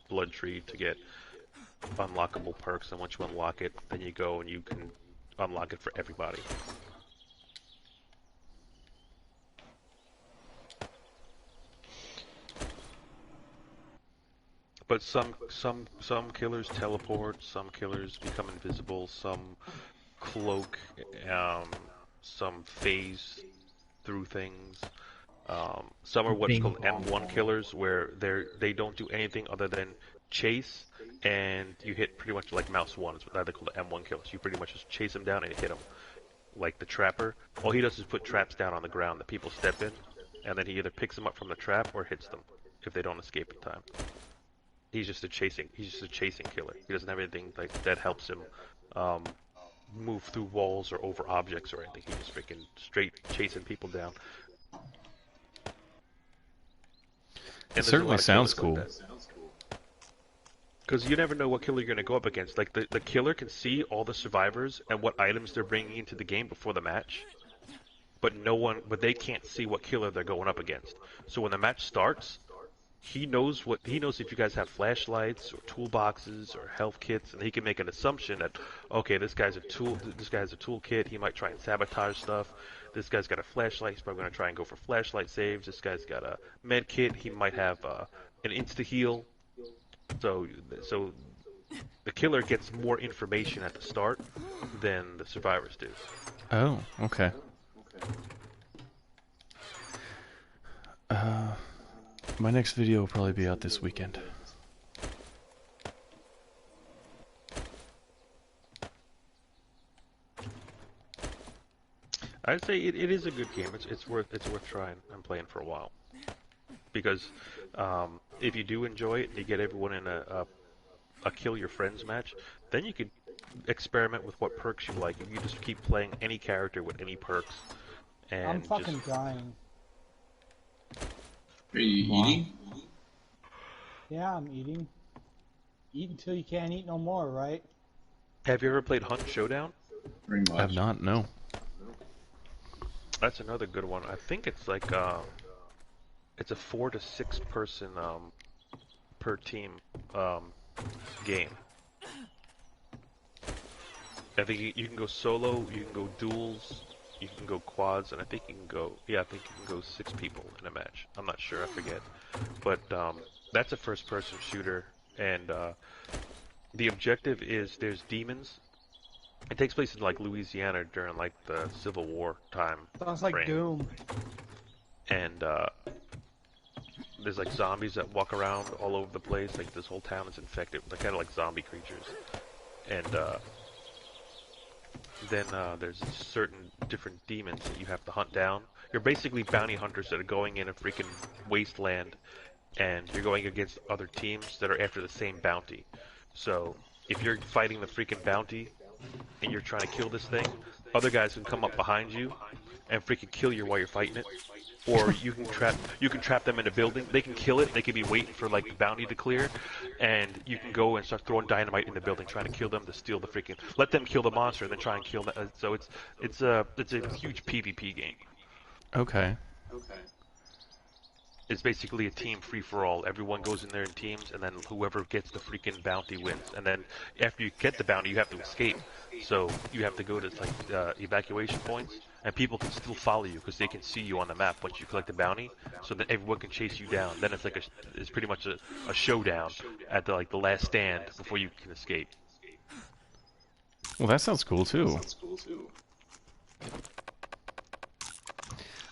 blood tree to get unlockable perks, and once you unlock it, then you go and you can unlock it for everybody. But some killers teleport, some killers become invisible, some cloak, some phase through things. Some are what's called M1 killers, where they don't do anything other than chase, and you hit pretty much like mouse one. It's what they call the M1 killers. You pretty much just chase them down and hit them. Like the trapper, all he does is put traps down on the ground that people step in, and then he either picks them up from the trap or hits them if they don't escape in time. He's just a chasing killer. He doesn't have anything like that helps him move through walls or over objects or anything. He's just freaking straight chasing people down. It certainly sounds cool. Because you never know what killer you're going to go up against. Like, the killer can see all the survivors and what items they're bringing into the game before the match. But they can't see what killer they're going up against. So when the match starts, he knows if you guys have flashlights or toolboxes or health kits, and he can make an assumption that, okay, this guy's a toolkit, he might try and sabotage stuff. This guy's got a flashlight, he's probably going to try and go for flashlight saves. This guy's got a med kit, he might have an insta heal. So the killer gets more information at the start than the survivors do. Oh, okay. My next video will probably be out this weekend. I'd say it is a good game. It's worth trying and playing for a while. Because if you do enjoy it and you get everyone in a kill your friends match, then you could experiment with what perks you like. You just keep playing any character with any perks. And I'm fucking dying. Are you eating? Yeah, I'm eating. Eat until you can't eat no more, right? Have you ever played Hunt Showdown? Pretty much. I have not, no. That's another good one. I think it's like it's a 4 to 6 person per team game. I think you can go solo, you can go duels, you can go quads, and I think you can go 6 people in a match. I'm not sure, I forget. But that's a first person shooter, and the objective is there's demons. It takes place in like Louisiana during like the Civil War time. Sounds like frame. Doom. And there's like zombies that walk around all over the place. Like this whole town is infected. They're kind of like zombie creatures. And then there's certain different demons that you have to hunt down. You're basically bounty hunters that are going in a freaking wasteland, and you're going against other teams that are after the same bounty. So if you're fighting the freaking bounty and you're trying to kill this thing, other guys can come up behind you and freaking kill you while you're fighting it. Or you can trap them in a building. They can kill it. They can be waiting for like the bounty to clear, and you can go and start throwing dynamite in the building, trying to kill them to steal the freaking. Let them kill the monster, and then try and kill them. So it's a huge PvP game. Okay. It's basically a team free for all. Everyone goes in there in teams, and then whoever gets the freaking bounty wins. And then after you get the bounty, you have to escape. So you have to go to like evacuation points, and people can still follow you because they can see you on the map once you collect the bounty, so that everyone can chase you down. Then it's like it's pretty much a showdown at the last stand before you can escape. Well, that sounds cool too.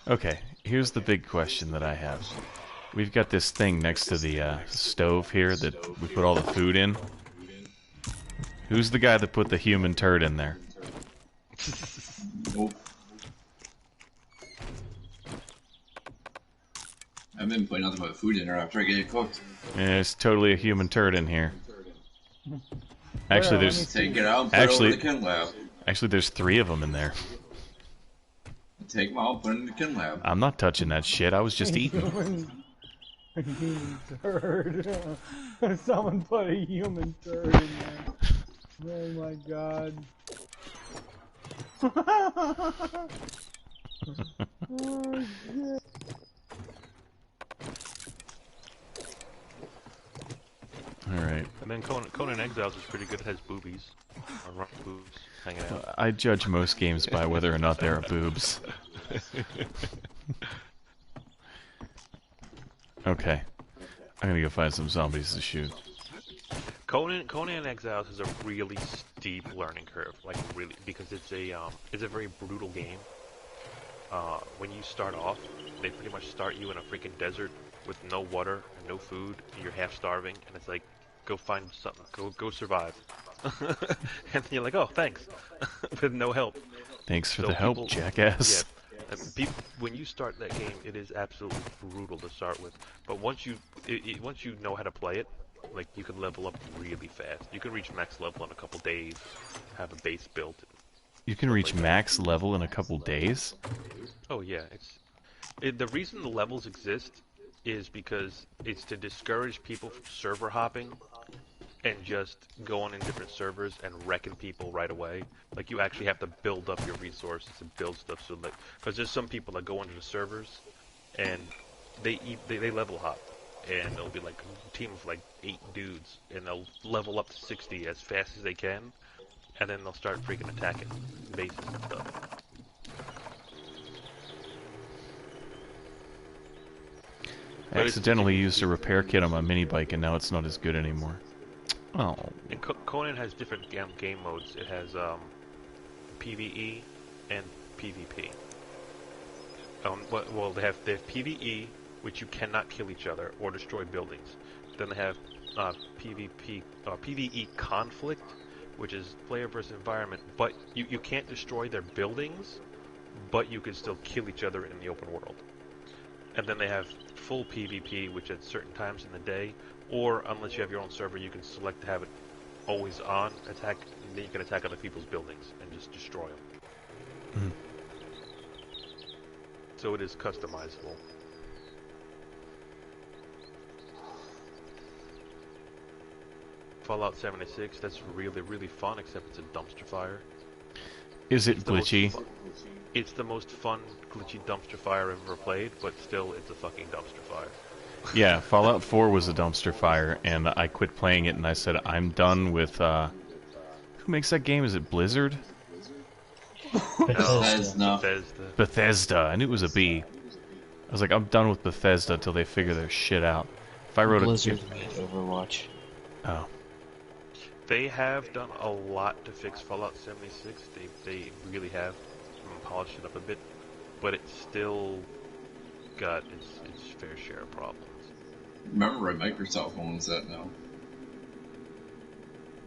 Okay, here's the big question that I have. We've got this thing next to the stove here that we put all the food in. Who's the guy that put the human turd in there? Nope. I've been putting nothing but food in there after I get it cooked. There's totally a human turd in here. Actually, there's Take it out and put it over the kin lab. actually there's 3 of them in there. Take them out, put it in the kin lab. I'm not touching that shit. I was just eating. Human turd. Someone put a human turd in there. Oh my god. Oh shit. Alright. And then Conan Exiles is pretty good. It has boobies. Or rough boobs hanging out. I judge most games by whether or not there are boobs. Okay. I'm gonna go find some zombies to shoot. Conan Exiles is a really steep learning curve, like really, because it's a very brutal game. When you start off, they pretty much start you in a freaking desert with no water and no food, and you're half starving, and it's like, go find something, go survive. And you're like, oh, thanks, with no help. Thanks for So the help, people- jackass. Yeah, when you start that game, it is absolutely brutal to start with. But once you know how to play it, like you can level up really fast. You can reach max level in a couple days, have a base built. You can reach max level in a couple days? Oh yeah, the reason the levels exist is because it's to discourage people from server hopping and just going in different servers and wrecking people right away. Like, you actually have to build up your resources and build stuff so that, because there's some people that go into the servers and they level hop, and it'll be like a team of like 8 dudes, and they'll level up to 60 as fast as they can, and then they'll start freaking attacking bases and stuff. I accidentally used a repair kit on my mini bike, and now it's not as good anymore. Oh. And Conan has different game modes. It has PvE and PvP. Well, they have PvE, which you cannot kill each other or destroy buildings. Then they have PvE conflict, which is player versus environment, but you can't destroy their buildings, but you can still kill each other in the open world. And then they have full PvP, which at certain times in the day, or unless you have your own server, you can select to have it always on attack, and then you can attack other people's buildings and just destroy them. Mm. So it is customizable. Fallout 76, that's really, really fun, except it's a dumpster fire. Is it glitchy? It's the most fun glitchy dumpster fire I've ever played, but still, it's a fucking dumpster fire. Yeah, Fallout 4 was a dumpster fire, and I quit playing it, and I said, I'm done with, who makes that game? Is it Blizzard? Bethesda. Bethesda. I knew it was a B. I was like, I'm done with Bethesda until they figure their shit out. If I wrote Blizzard made Overwatch. Oh. They have done a lot to fix Fallout 76. They really have polished it up a bit, but it's still got its fair share of problems. Remember, Microsoft owns that now.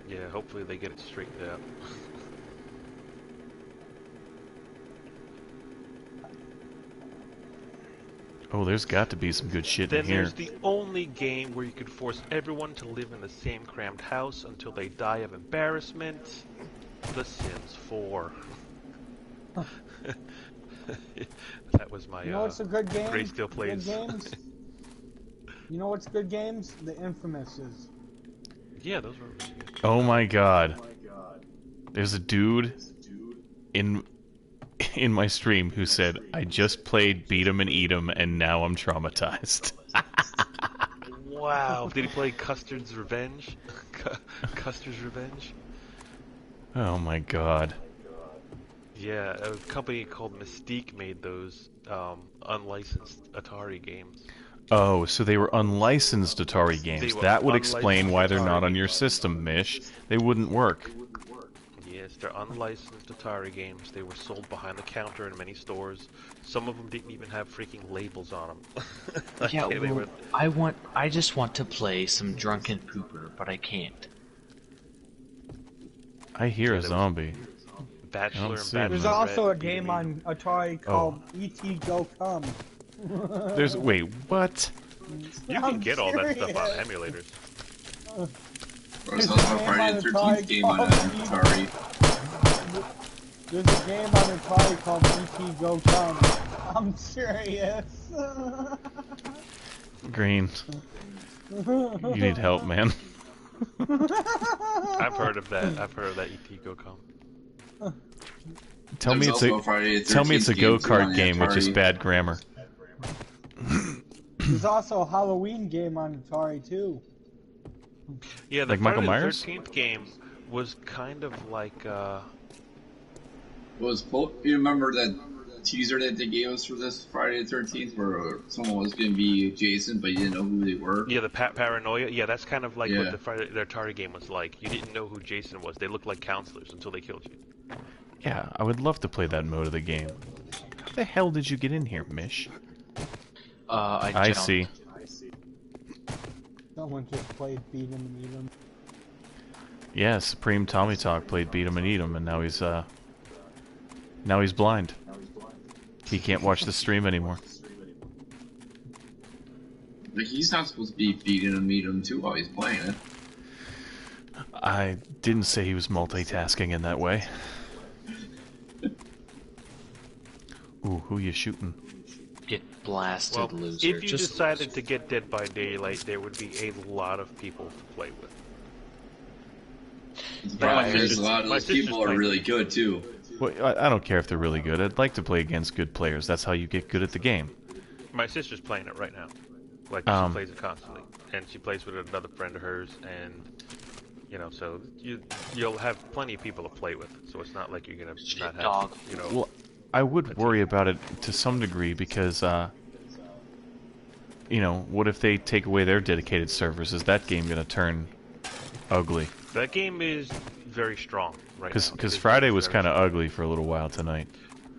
Yeah, hopefully they get it straightened out. Oh, there's got to be some good shit Then in here. there's the only game where you could force everyone to live in the same crammed house until they die of embarrassment. The Sims 4. That was my You know what's a good game? Grayscale plays. Good games? You know what's good games? The Infamouses. Yeah, those were really good. Oh my god. There's a dude in my stream who said, I just played Beat 'em and Eat 'em and now I'm traumatized. Wow. Did he play Custard's Revenge? Custer's Revenge? Oh my god. Yeah, a company called Mystique made those unlicensed Atari games. Oh, so they were unlicensed Atari They games. were That would explain unlicensed why they're Atari not on your games. system, Mish. They wouldn't work. Yes, they're unlicensed Atari games. They were sold behind the counter in many stores. Some of them didn't even have freaking labels on them. Yeah, They well, were. I just want to play some Drunken Pooper, but I can't. I hear Yeah, a there was zombie. Bachelor and see him, There's though. also a Bachelorette, game Beat 'em on Atari Oh. called E.T. Go Come. There's wait, what? You can I'm get all that stuff on serious. emulators. There's also a Friday the 13th game on Atari. There's a game on Atari called E.T. Go Come. I'm serious. Green. You need help, man. I've heard of that. I've heard of that ET Go Come. Tell me There's it's also a Friday the tell me it's a 13th game, too, on go-kart the game with just Atari. bad grammar. There's also a Halloween game on Atari too. Yeah, the Like Michael Friday the Myers? 13th game was kind of like You remember that teaser that they gave us for this Friday the 13th where someone was going to be Jason, but you didn't know who they were? yeah, the paranoia. Yeah, that's kind of like Yeah. what the Atari game was like. You didn't know who Jason was. They looked like counselors until they killed you. Yeah, I would love to play that mode of the game. How the hell did you get in here, Mish? I I jumped. see. Someone just played Beat 'em and Eat 'em. Yeah, Supreme Tommy Talk played Beat 'em and Eat 'em, and now he's blind. He can't watch the stream anymore. Like, he's not supposed to be beating him, meet him too while he's playing it. I didn't say he was multitasking in that way. Ooh, who you shooting? Get blasted, Well, loser. if you Just decided to get Dead by Daylight, there would be a lot of people to play with. The problem my is sister's- a lot of my those sister's people are playing. really good too. Well, I don't care if they're really good. I'd like to play against good players. That's how you get good at the game. My sister's playing it right now. Like, she plays it constantly. And she plays with another friend of hers, and, you know, so you'll have plenty of people to play with. So it's not like you're going to not have, dog. you know... Well, I would worry about it to some degree because, you know, what if they take away their dedicated servers? Is that game going to turn ugly? That game is very strong right now. Because Friday was kind of ugly for a little while tonight.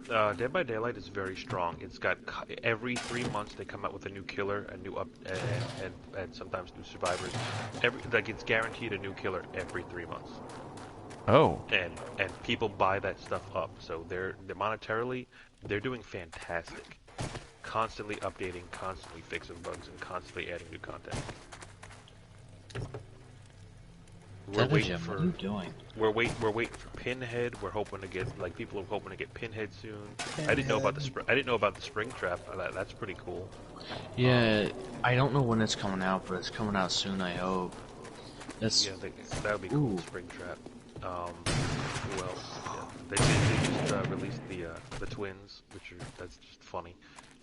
Dead by Daylight is very strong. It's got every 3 months they come out with a new killer, a new and sometimes new survivors. It's guaranteed a new killer every 3 months. Oh, And people buy that stuff up. So they're monetarily they're doing fantastic. Constantly updating, constantly fixing bugs, and constantly adding new content. We're waiting Thedagem, what are you doing? We're waiting for Pinhead. We're hoping to get people are hoping to get Pinhead soon. I didn't know about the spring trap. That's pretty cool. Yeah, I don't know when it's coming out, but it's coming out soon. I hope. That's Yeah, that would be cool. Ooh. Spring trap. Who else? Yeah, they just released the twins, that's just funny.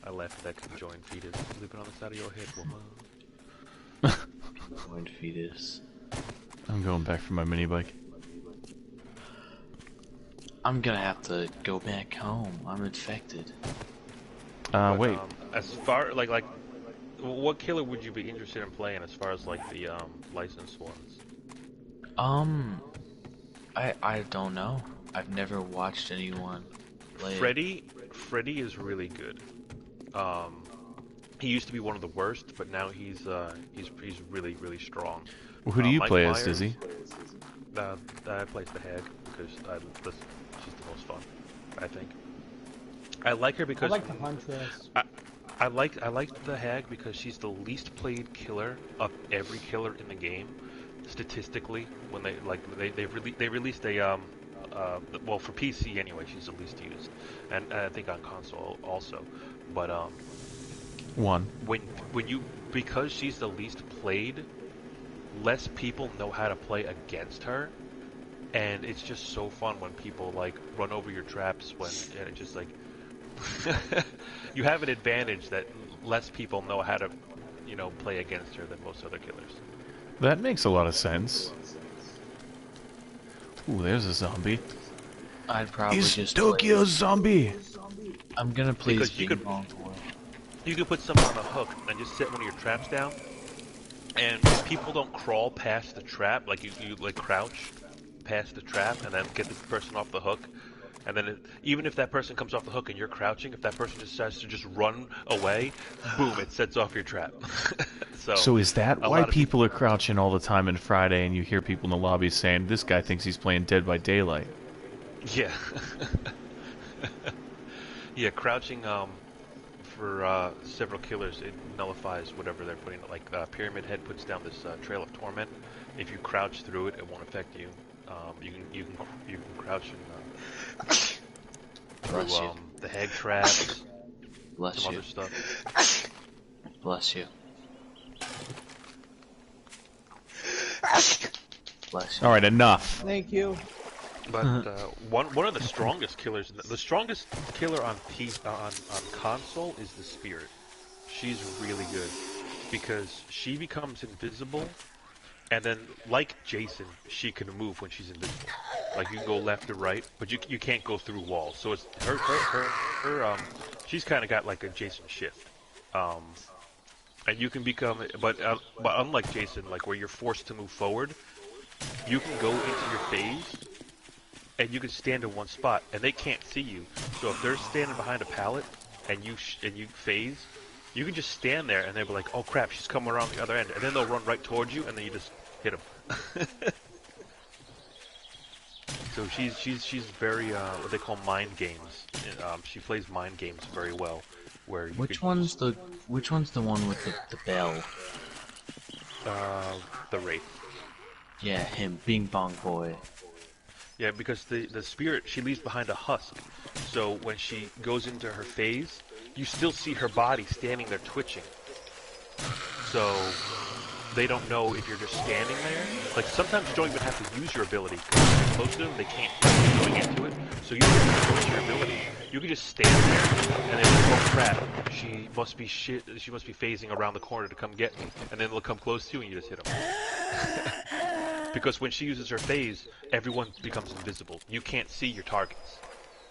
I laughed at that conjoined fetus sleeping on the side of your head, woman. going fetus. I'm going back for my mini bike. I'm gonna have to go back home. I'm infected. But, Wait. as far like what killer would you be interested in playing as far as like the licensed ones? I don't know. I've never watched anyone play it. Freddy is really good. He used to be one of the worst, but now he's really really strong. Well, who do you Mike play as, Myers, Dizzy? I play the Hag because she's the most fun, I think. I like her I because like the Huntress. I like the Hag because she's the least played killer of every killer in the game. Statistically, when they released a well, for PC anyway, she's the least used, and I think on console also. But One. because she's the least played, less people know how to play against her, and it's just so fun when people like run over your traps and it's just like you have an advantage that less people know how to play against her than most other killers. That makes a lot of sense. Ooh, there's a zombie. I'd probably Is just Tokyo play. Zombie? I'm gonna play as Because you Bing could Bong Boy. you could put someone on a hook and just set one of your traps down, and if people don't crawl past the trap, like you like crouch past the trap and then get the person off the hook, and then even if that person comes off the hook and you're crouching, if that person decides to just run away, boom, it sets off your trap. So So is that a why lot of people are crouching all the time in Friday and you hear people in the lobby saying, this guy thinks he's playing Dead by Daylight? yeah. Yeah, crouching for several killers, it nullifies whatever they're putting. Like Pyramid Head puts down this Trail of Torment. If you crouch through it, it won't affect you. You can crouch through Bless you. the hag traps, Bless some you. other stuff. Bless you. Bless you. All right, enough. Thank you. But one of the strongest killers, the strongest killer on console is the Spirit. She's really good because she becomes invisible, and then like Jason, she can move when she's invisible. Like you can go left or right, but you can't go through walls. So it's her she's kind of got like a Jason shift. And you can become, but unlike Jason, like where you're forced to move forward, you can go into your phase, and you can stand in one spot, and they can't see you. So if they're standing behind a pallet, and you phase, you can just stand there, and they'll be like, "Oh crap, she's coming around the other end," and then they'll run right towards you, and then you just hit them. So she's very what they call mind games. She plays mind games very well. Where you Which one's the one with the bell? the Wraith. Yeah, him, Bing Bong Boy. Yeah, because the Spirit, she leaves behind a husk. So when she goes into her phase, you still see her body standing there twitching. So they don't know if you're just standing there. Like sometimes you don't even have to use your ability. Because when you're close to them, they can't keep going into it. So you don't have to use your ability. You can just stand there, and then oh crap, she must be phasing around the corner to come get me. And then they'll come close to you, and you just hit them. Because when she uses her phase, everyone becomes invisible. You can't see your targets,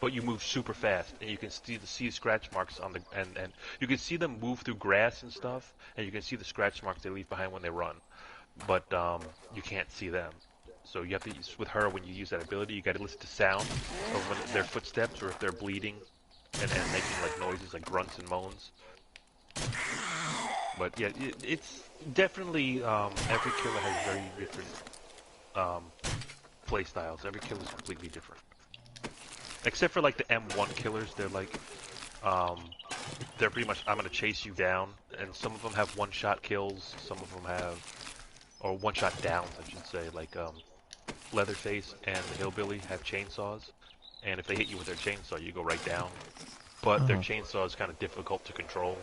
but you move super fast, and you can see scratch marks on the and you can see them move through grass and stuff, and you can see the scratch marks they leave behind when they run, but you can't see them. So you have to use with her when you use that ability. You got to listen to sound of when their footsteps or if they're bleeding, and making like noises like grunts and moans. But yeah, it's definitely every killer has very different play styles. Every killer is completely different. Except for like the M1 killers, they're like, they're pretty much, I'm gonna chase you down, and some of them have one-shot kills, some of them have, or one-shot downs, I should say, like, Leatherface and the Hillbilly have chainsaws, and if they hit you with their chainsaw, you go right down. But their chainsaw is kind of difficult to control.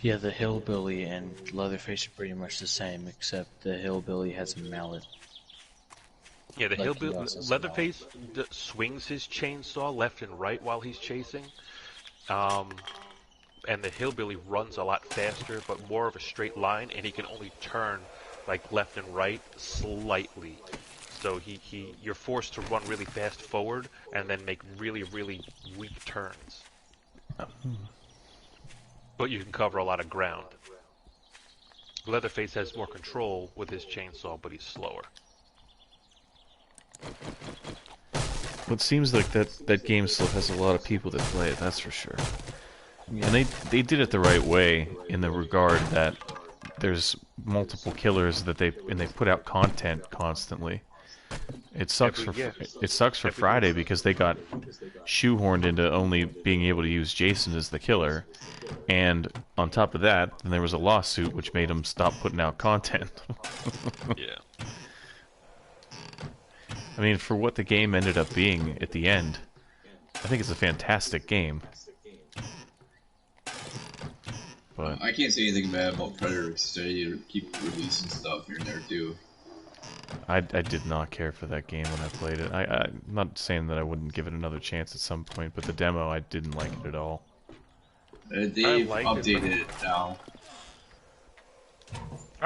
Yeah, the Hillbilly and Leatherface are pretty much the same, except the Hillbilly has a mallet. Yeah, the Like Hillbilly, Leatherface swings his chainsaw left and right while he's chasing. And the Hillbilly runs a lot faster, but more of a straight line, and he can only turn like left and right slightly. So you're forced to run really fast forward and then make really, really weak turns. But you can cover a lot of ground. Leatherface has more control with his chainsaw, but he's slower. Well, it seems like that game still has a lot of people that play it, that's for sure. Yeah. And they did it the right way in the regard that there's multiple killers that they put out content constantly. It sucks for Friday because they got shoehorned into only being able to use Jason as the killer, and on top of that, then there was a lawsuit which made them stop putting out content. Yeah. I mean, for what the game ended up being at the end, I think it's a fantastic game. But I can't say anything bad about Predator because they keep releasing stuff here and there too. I did not care for that game when I played it. I'm not saying that I wouldn't give it another chance at some point, but the demo, I didn't like it at all. They've updated it now.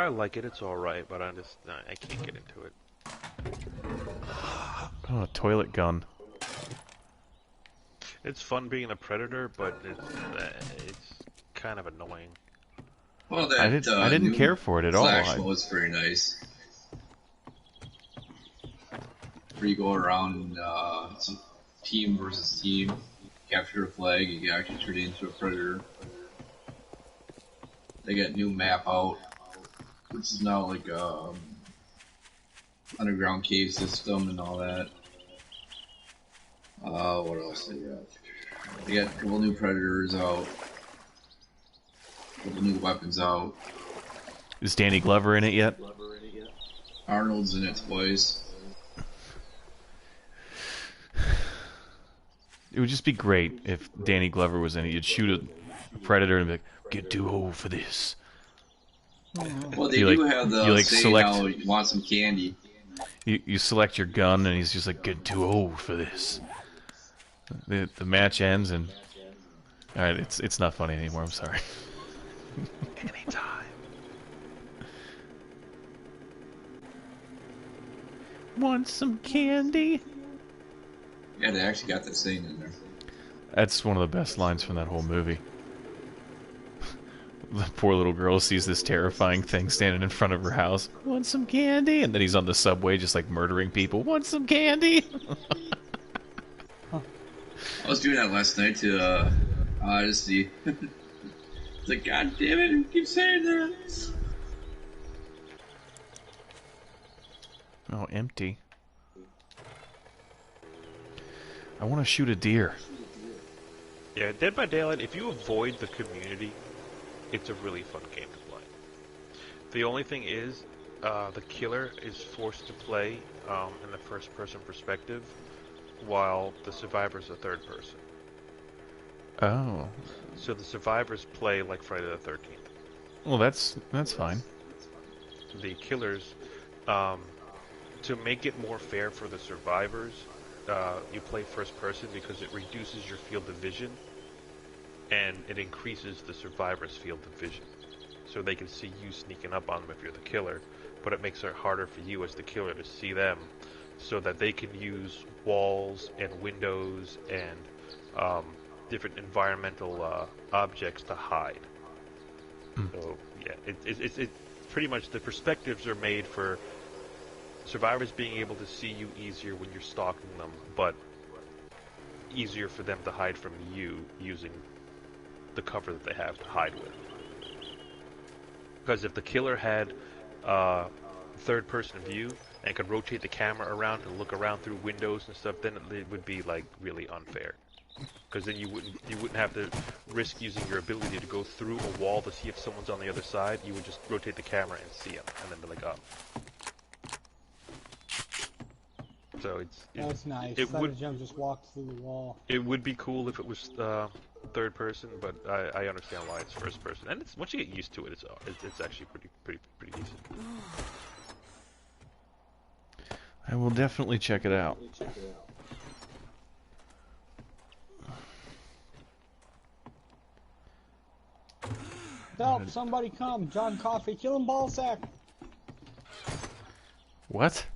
I like it. It's all right, but I can't get into it. Oh, a toilet gun. It's fun being a predator, but it's kind of annoying. Well, I that didn't new care for it at all. Flash was very nice. Where you go around and it's team versus team, capture a flag, you can actually turn it into a predator. They got new map out, which is now like underground cave system and all that. What else they got? They got a couple new predators out, a couple new weapons out. Is Danny Glover in it yet? Arnold's in it twice. It would just be great if Danny Glover was in it. You'd shoot a predator and be like, "Get too old for this." Well, they You do like- have the you like saying select- now, you want some candy. You select your gun, and he's just like, "Get too old for this." The match ends, and all right, it's not funny anymore. I'm sorry. Anytime. Want some candy? Yeah, they actually got that saying in there. That's one of the best lines from that whole movie. The poor little girl sees this terrifying thing standing in front of her house. Want some candy? And then he's on the subway just like murdering people. Want some candy? I was doing that last night to Odyssey. It's like, God damn it, you keep saying that. Oh, empty. I want to shoot a deer. Yeah, Dead by Daylight, if you avoid the community, it's a really fun game to play. The only thing is, the killer is forced to play in the first-person perspective, while the survivors are third person. Oh. So the survivors play like Friday the 13th. Well, that's fine. The killers, to make it more fair for the survivors, you play first person because it reduces your field of vision, and it increases the survivor's field of vision. So they can see you sneaking up on them if you're the killer, but it makes it harder for you as the killer to see them, so that they can use walls and windows and different environmental objects to hide. So yeah, it's pretty much the perspectives are made for survivors being able to see you easier when you're stalking them, but easier for them to hide from you using the cover that they have to hide with. Because if the killer had third-person view and could rotate the camera around to look around through windows and stuff, then it would be like really unfair. Because then you wouldn't have to risk using your ability to go through a wall to see if someone's on the other side. You would just rotate the camera and see them, and then be like, oh. So That's nice. Thedagem just walked through the wall. It would be cool if it was third person, but I understand why it's first person. And it's once you get used to it, it's actually pretty decent. I will definitely check it out. Help! Somebody come! John Coffey, kill him, ballsack! What?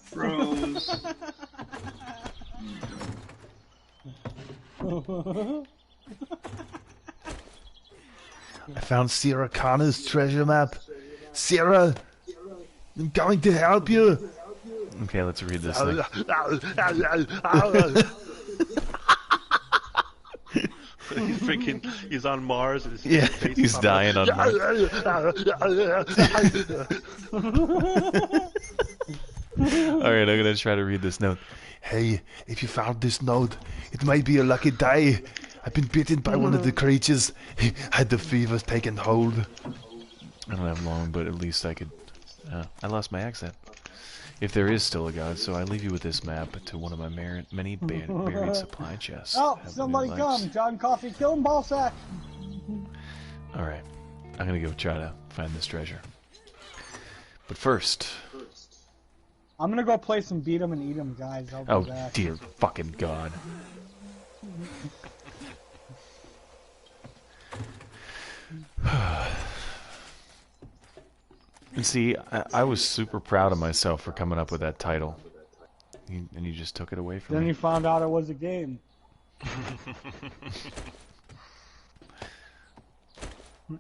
Froze. I found Sarah Connor's treasure map. Sarah, I'm going to help you. Okay, let's read this thing. He's freaking, he's on Mars and his Yeah, face he's popping dying on Mars. Alright, I'm gonna try to read this note. Hey, if you found this note, it might be a lucky day. I've been bitten by one of the creatures. Had the fever taken hold. I don't have long, but at least I could... I lost my accent. If there is still a god, so I leave you with this map to one of my many buried supply chests. Help! Have Somebody new come! lives. John Coffey, kill him, ballsack! Alright, I'm gonna go try to find this treasure. But first... I'm gonna go play some beat 'em and eat 'em, guys. I'll be Oh, back. dear fucking god. And see, I was super proud of myself for coming up with that title. And you just took it away from Then me. you found out it was a game.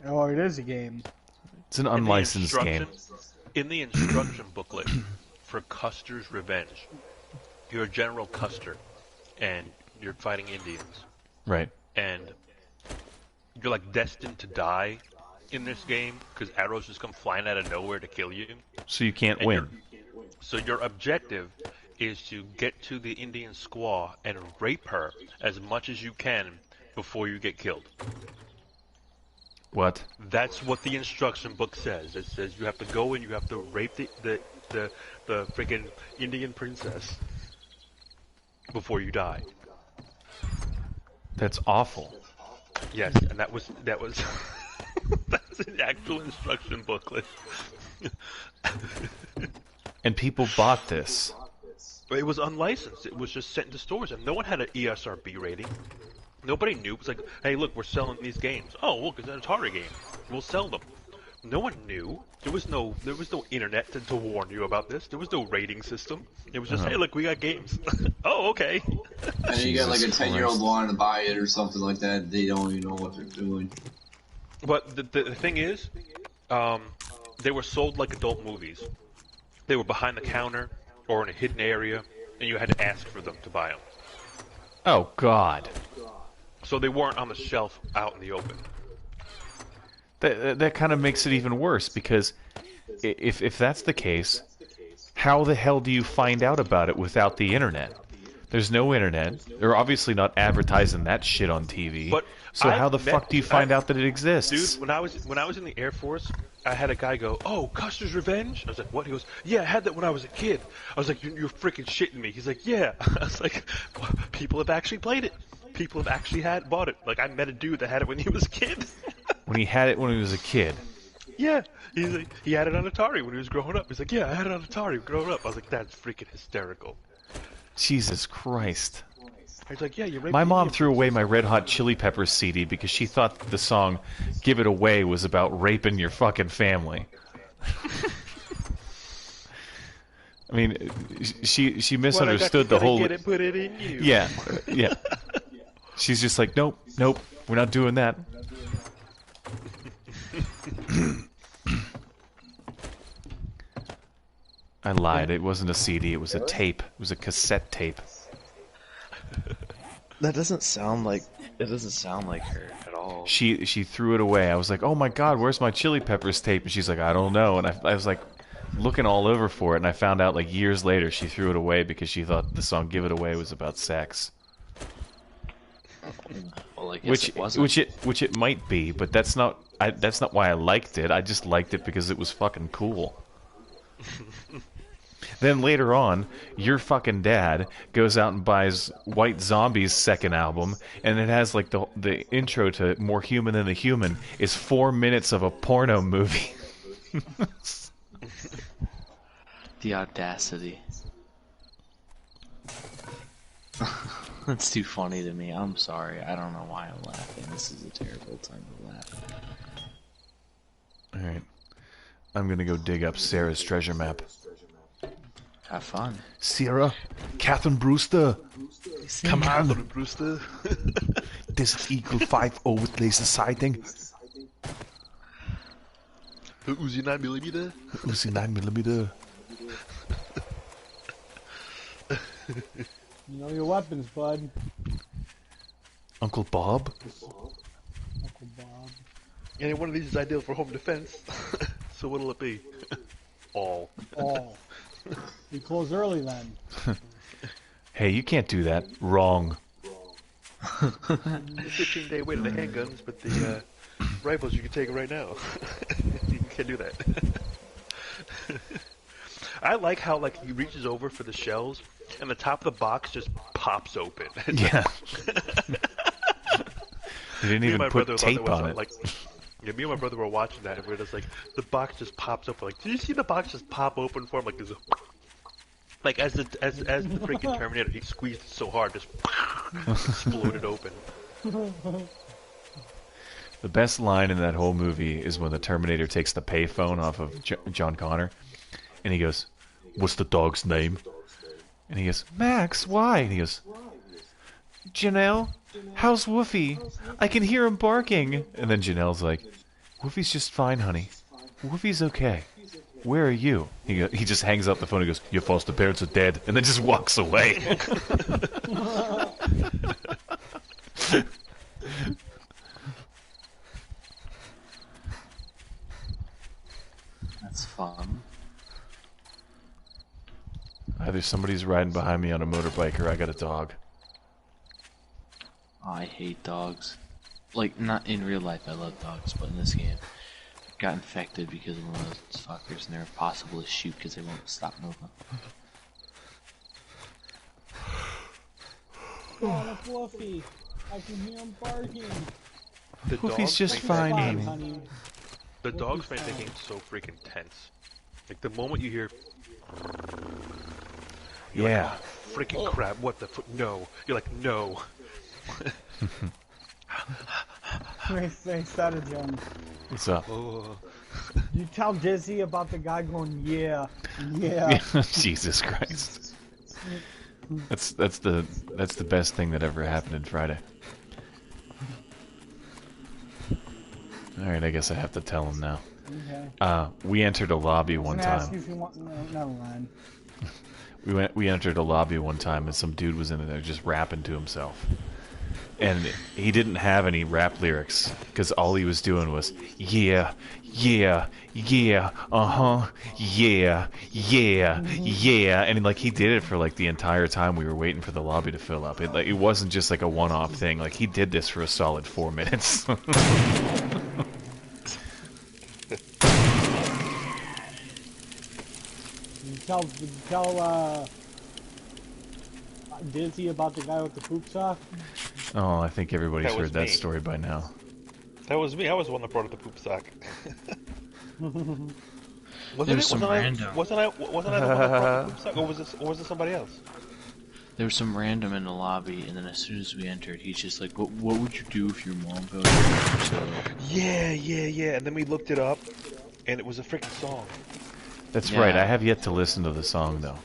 Oh, it is a game. It's an unlicensed game. In the instruction booklet for Custer's Revenge, you're General Custer, and you're fighting Indians. Right. And you're like destined to die in this game because arrows just come flying out of nowhere to kill you. So you can't win. So your objective is to get to the Indian squaw and rape her as much as you can before you get killed. What? That's what the instruction book says. It says you have to go and you have to rape the freaking Indian princess before you die. That's awful. Yes, and that was that's an actual instruction booklet. And people bought this. But it was unlicensed. It was just sent into stores, and no one had an ESRB rating. Nobody knew. It was like, hey, look, we're selling these games. Oh, look, it's an Atari game. We'll sell them. No one knew. There was no internet to warn you about this. There was no rating system. It was just, hey, look, we got games. Oh, okay. And you got like a Jesus 10-year-old Christ. wanting to buy it or something like that. They don't even know what they're doing. But the thing is, they were sold like adult movies. They were behind the counter or in a hidden area, and you had to ask for them to buy them. Oh, God. So they weren't on the shelf out in the open. That kind of makes it even worse, because if that's the case, how the hell do you find out about it without the internet? There's no internet. They're obviously not advertising that shit on TV. But so how the fuck do you find out that it exists? Dude, when I was in the Air Force, I had a guy go, "Oh, Custer's Revenge?" I was like, "What?" He goes, "Yeah, I had that when I was a kid." I was like, "You're freaking shitting me." He's like, "Yeah." I was like, "People have actually played it. People have actually bought it. Like, I met a dude that had it when he was a kid." When he had it when he was a kid. Yeah, he's like, he had it on Atari when he was growing up. He's like, "Yeah, I had it on Atari growing up." I was like, "That's freaking hysterical." Jesus Christ. He's like, "Yeah, you're right." My mom threw away my Red Hot Chili Peppers CD because she thought the song "Give It Away" was about raping your fucking family. I mean, she misunderstood the whole. Get it, put it in you. Yeah, yeah. She's just like, nope, we're not doing that. I lied. It wasn't a CD. It was a tape. It was a cassette tape. That doesn't sound like her at all. She threw it away. I was like, oh my God, where's my Chili Peppers tape? And she's like, I don't know. And I was like looking all over for it, and I found out like years later she threw it away because she thought the song "Give It Away" was about sex. Well, I guess it wasn't. Which it might be, but that's not why I liked it. I just liked it because it was fucking cool. Then later on, your fucking dad goes out and buys White Zombie's second album, and it has like the intro to "More Human Than a Human" is 4 minutes of a porno movie. The audacity. That's too funny to me. I'm sorry. I don't know why I'm laughing. This is a terrible time to laugh. All right, I'm gonna go dig up Sarah's treasure map. Have fun. Sarah, Catherine Brewster, come on. Brewster. Desert Eagle 5.0 with laser sighting. Uzi 9mm. Uzi 9mm. You know your weapons, bud. Uncle Bob. Uncle Bob. Any one of these is ideal for home defense. So what'll it be? All. Oh. We close early then. Hey, you can't do that. Wrong. 15-day wait on the handguns, but the rifles you can take right now. You can't do that. I like how like he reaches over for the shells, and the top of the box just pops open. Yeah. They didn't Me and even my put brother thought tape that was on it. like, yeah, me and my brother were watching that, and we're just like, the box just pops open. Like, did you see the box just pop open for him? Like, there's a, like as the freaking Terminator, he squeezed it so hard, just exploded open. The best line in that whole movie is when the Terminator takes the payphone off of John Connor, and he goes, "What's the dog's name?" And he goes, "Max, why?" And he goes, "Janelle, how's Woofy? I can hear him barking." And then Janelle's like, "Woofy's just fine, honey. Woofy's okay. Where are you?" He just hangs up the phone and goes, "Your foster parents are dead," and then just walks away. That's fun. Either somebody's riding behind me on a motorbike or I got a dog. Oh, I hate dogs. Like, not in real life, I love dogs, but in this game, I got infected because of one of those fuckers, and they're impossible to shoot because they won't stop moving. Oh, that's Wolfie. I can hear him barking. The Woofy's dogs just make fine, that game- honey. The dogs make the game so freaking tense. Like the moment you hear, you're Yeah. like, oh, freaking crap! What the no? You're like, no. Say Thedagem. What's up? Oh. You tell Dizzy about the guy going, yeah, yeah. Jesus Christ. That's the best thing that ever happened in Friday. Alright, I guess I have to tell him now. Okay. We entered a lobby one Ask time. you if you want. No, never mind. We entered a lobby one time and some dude was in there just rapping to himself. And he didn't have any rap lyrics because all he was doing was yeah, yeah, yeah, uh-huh, yeah, yeah, yeah, and like he did it for like the entire time we were waiting for the lobby to fill up. It wasn't just like a one-off thing. Like he did this for a solid 4 minutes. You tell Dizzy about the guy with the poop sock. Oh, I think everybody's That was heard that me. story by now. That was me. I was the one that brought up the poop sack. There's some random. Wasn't I the one that brought the poop sack, or was it somebody else? There was some random in the lobby, and then as soon as we entered, he's just like, "What would you do if your mom found you?" So, Yeah. And then we looked it up, and it was a freaking song. That's Yeah. right. I have yet to listen to the song though.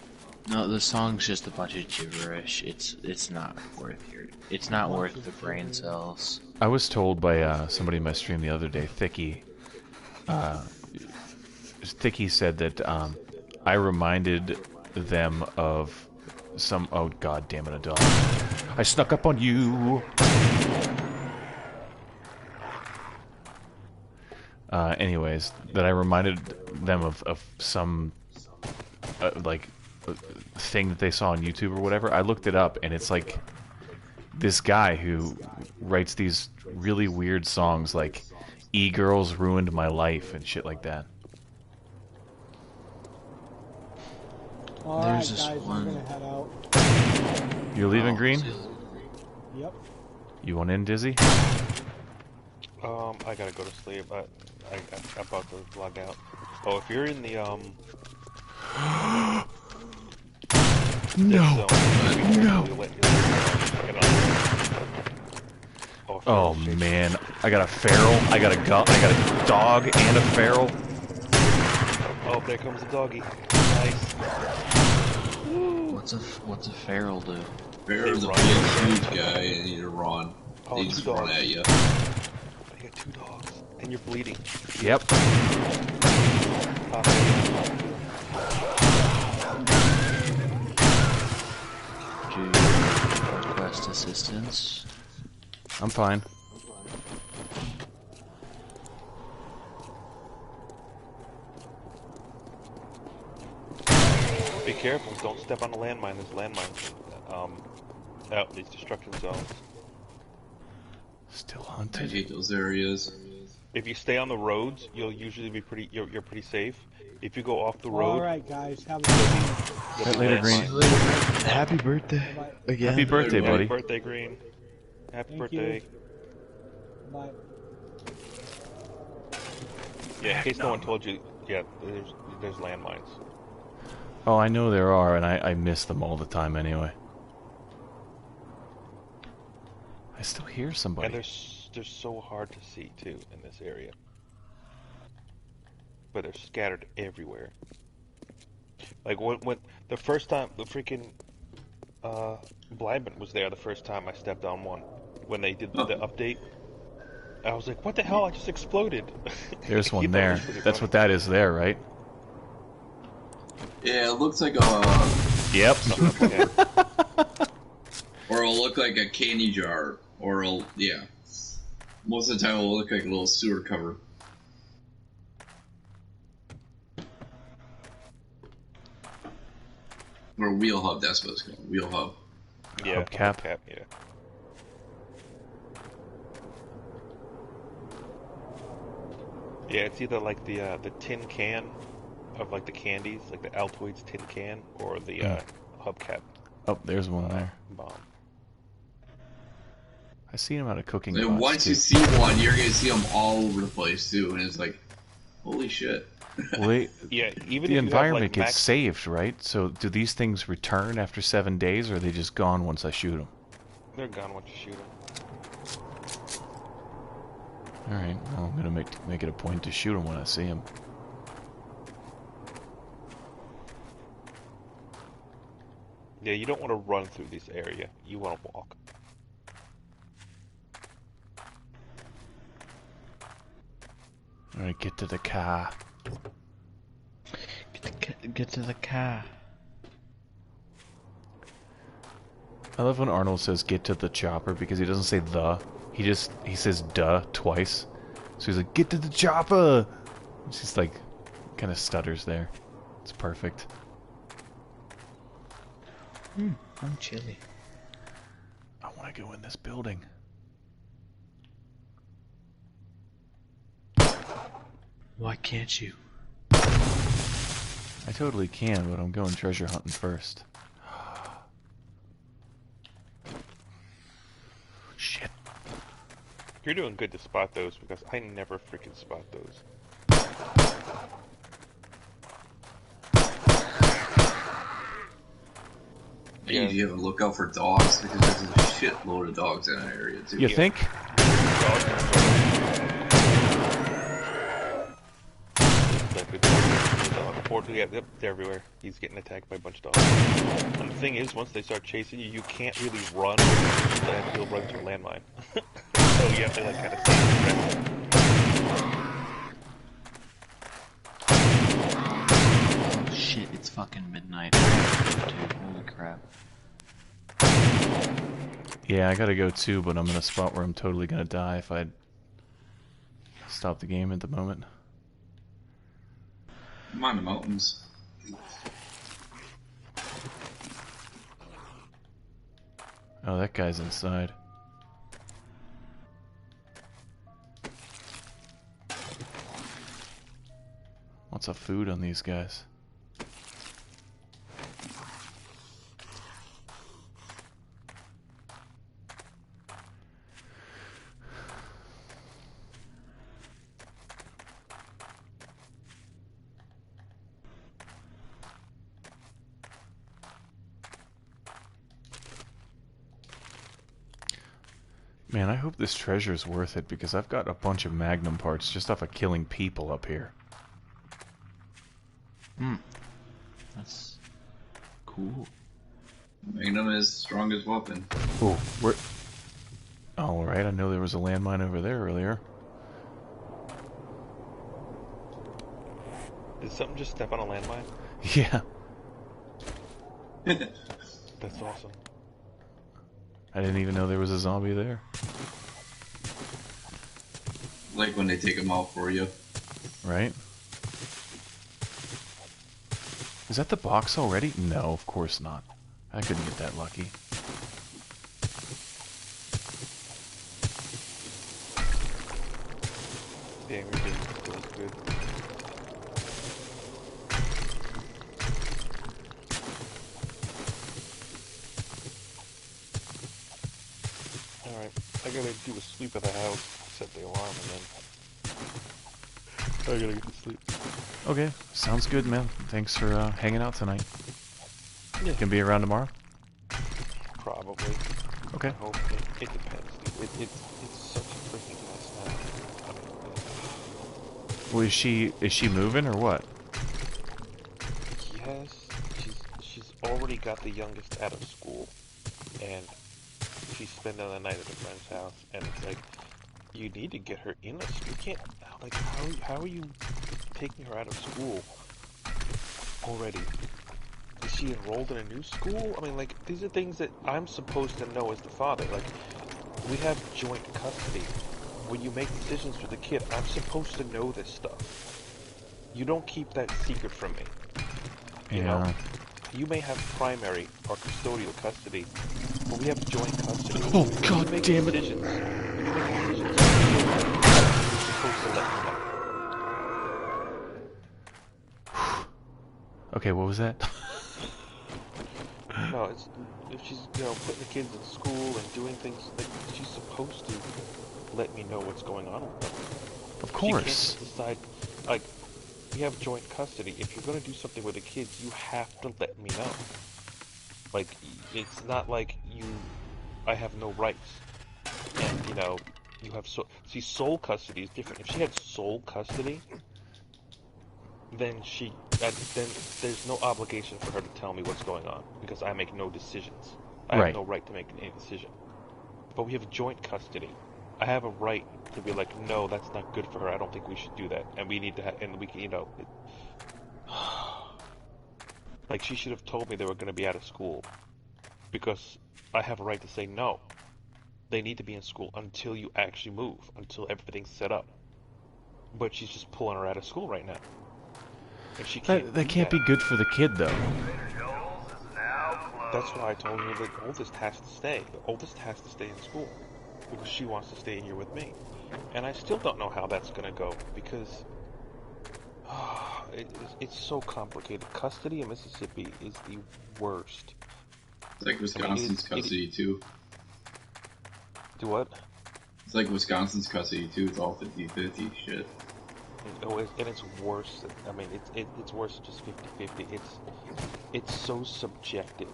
no, the song's just a bunch of gibberish. It's not worth it's not worth the brain cells. I was told by somebody in my stream the other day, Thicky. Thicky said that I reminded them of some. Oh God damn it, a dog! I snuck up on you. Anyways, that I reminded them of some thing that they saw on YouTube or whatever. I looked it up, and it's like this guy who writes these really weird songs like "E-Girls Ruined My Life" and shit like that. Alright, There's this guys, one. I'm gonna head out. You're leaving, Oh, Green? Yep. You want in, Dizzy? I gotta go to sleep. I'm about to log out. Oh, if you're in the No. no. Oh man, I got a feral. I got a dog and a feral. Oh, there comes the doggy. Nice. What's a feral do? Bear's a run. big, huge guy, and you run. Oh, They two just run dogs. at you. You got 2 dogs, and you're bleeding. Yep. Do you request assistance? I'm fine. Be careful, don't step on the landmine. There's landmines out these destruction zones. Still I hunted. hate those areas. If you stay on the roads, you'll usually be you're pretty safe. If you go off the road, Alright, guys, have a good one. you'll Right be later, landmine. Green. Happy birthday Bye-bye. again. Happy birthday, Happy buddy. birthday, Green. Happy Thank birthday. you. Bye. Yeah, in case no one told you, yeah, there's landmines. Oh, I know there are, and I miss them all the time anyway. I still hear And somebody. there's are so hard to see too in this area, but they're scattered everywhere. Like when the first time the freaking Blindman was there the first time I stepped on one when they did the update. I was like, what the hell? I just exploded. There's He one thought it there. was pretty That's funny. what that is there, right? Yeah, it looks like a, Yep. Yeah. or it'll look like a candy jar, or yeah. Most of the time, it'll look like a little sewer cover. Or wheel hub, that's what it's called. Wheel hub. Yeah, Hubcap. hubcap, yeah. Yeah, it's either like the tin can of like the candies, like the Altoids tin can, or the hubcap Oh, there's one there. bomb. I seen him out of cooking And pots, once too. you see one, you're gonna see them all over the place too, and it's like, holy shit. Well, Yeah, even the if environment you have, like, gets max... saved, right? So do these things return after 7 days, or are they just gone once I shoot them? They're gone once you shoot them. All right, well, I'm gonna make it a point to shoot them when I see them. Yeah, you don't want to run through this area. You want to walk. All right, get to the car. Get to the car. I love when Arnold says "get to the chopper" because he doesn't say "the." He says "duh" twice. So he's like, "Get to the chopper." It's just like, kind of stutters there. It's perfect. I'm chilly. I want to go in this building. Why can't you? I totally can, but I'm going treasure hunting first. Shit. You're doing good to spot those because I never freaking spot those. You need to have a look out for dogs because there's a shitload of dogs in that area too. You think? Yeah, yep, they're everywhere. He's getting attacked by a bunch of dogs. And the thing is, once they start chasing you, you can't really run. You'll run to a landmine. So you have to like kind of stay Oh shit, it's fucking midnight. Dude, holy crap. Yeah, I gotta go too, but I'm in a spot where I'm totally gonna die if I stop the game at the moment. I'm on the mountains. Oh, that guy's inside. Lots of food on these guys. Man, I hope this treasure is worth it because I've got a bunch of Magnum parts just off of killing people up here. That's cool. Magnum is strongest weapon. Oh, we're... All right, I know there was a landmine over there earlier. Did something just step on a landmine? Yeah, That's awesome. I didn't even know there was a zombie there. Like when they take them out for you. Right? Is that the box already? No, of course not. I couldn't get that lucky. Damn, you're doing so good. Alright, I gotta do a sweep of the house, set the alarm, and then I gotta get to sleep. Okay, sounds good, man. Thanks for hanging out tonight. Yeah. Gonna be around tomorrow? Probably. Okay. I hope. It depends, dude. It's such a freaking Well, is she moving or what? Yes, she's already got the youngest out of school, and she's spending the night at a friend's house, and it's like, you need to get her in a school. You can't, like, how are you taking her out of school already? Is she enrolled in a new school? I mean, like, these are things that I'm supposed to know as the father. Like, we have joint custody. When you make decisions for the kid, I'm supposed to know this stuff. You don't keep that secret from me. You know? Yeah. You may have primary or custodial custody, but we have joint custody. Oh, When God you make damn it. decisions, when you make decisions, you're supposed to let me know. Okay, what was that? No, it's if she's putting the kids in school and doing things like she's supposed to let me know what's going on with them. Of She can't course. just decide like we have joint custody. If you're gonna do something with the kids, you have to let me know. Like it's not like I have no rights, and you have sole custody is different. If she had sole custody, then then there's no obligation for her to tell me what's going on because I make no decisions. I have Right. no right to make any decision. But we have joint custody. I have a right to be like, no, that's not good for her. I don't think we should do that, and we need to and we can, like she should have told me they were going to be out of school because I have a right to say no. They need to be in school until you actually move, until everything's set up. But she's just pulling her out of school right now. And she can't That do can't be good for the kid, though. That's why I told her the oldest has to stay. The oldest has to stay in school because she wants to stay here with me. And I still don't know how that's going to go because it's so complicated. Custody in Mississippi is the worst. It's like Wisconsin's custody too. Do what? It's like Wisconsin's custody too. It's all 50-50 shit. And it's worse. I mean, it's worse than just 50-50. It's so subjective.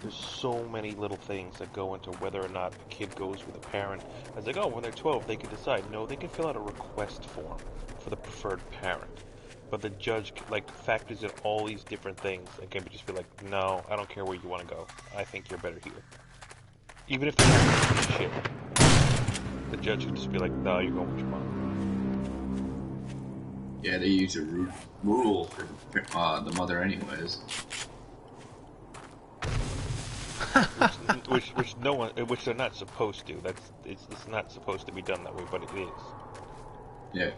There's so many little things that go into whether or not a kid goes with a parent. It's like, oh, when they're 12, they can decide. No, they can fill out a request form for the preferred parent. But the judge, like, factors in all these different things and can just be like, no, I don't care where you want to go. I think you're better here. Even if the parent is shit, the judge can just be like, no, you're going with your mom. Yeah, they use a rule for the mother anyways. Which they're not supposed to. It's not supposed to be done that way, but it is. Yeah.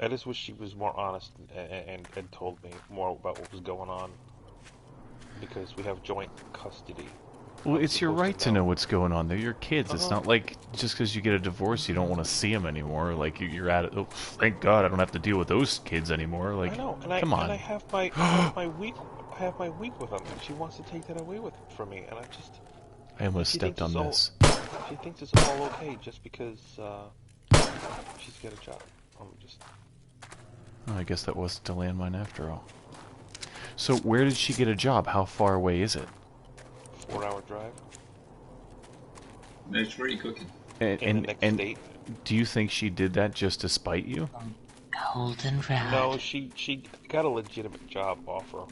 I just wish she was more honest and told me more about what was going on, because we have joint custody. Well, I'm it's your supposed right to know what's going on. They're your kids. It's not like just because you get a divorce, you don't want to see them anymore. Like you're at it. Oh, thank God, I don't have to deal with those kids anymore. Like, I know, come on. And I have my week with them, and she wants to take that away from me, and I almost stepped on this. She thinks it's all okay just because she's got a job. Oh, I guess that wasn't a landmine after all. So where did she get a job? How far away is it? 4-hour drive. Mitch, where are you cooking? In the next state. Do you think she did that just to spite you? Goldenrod. No, she got a legitimate job offer.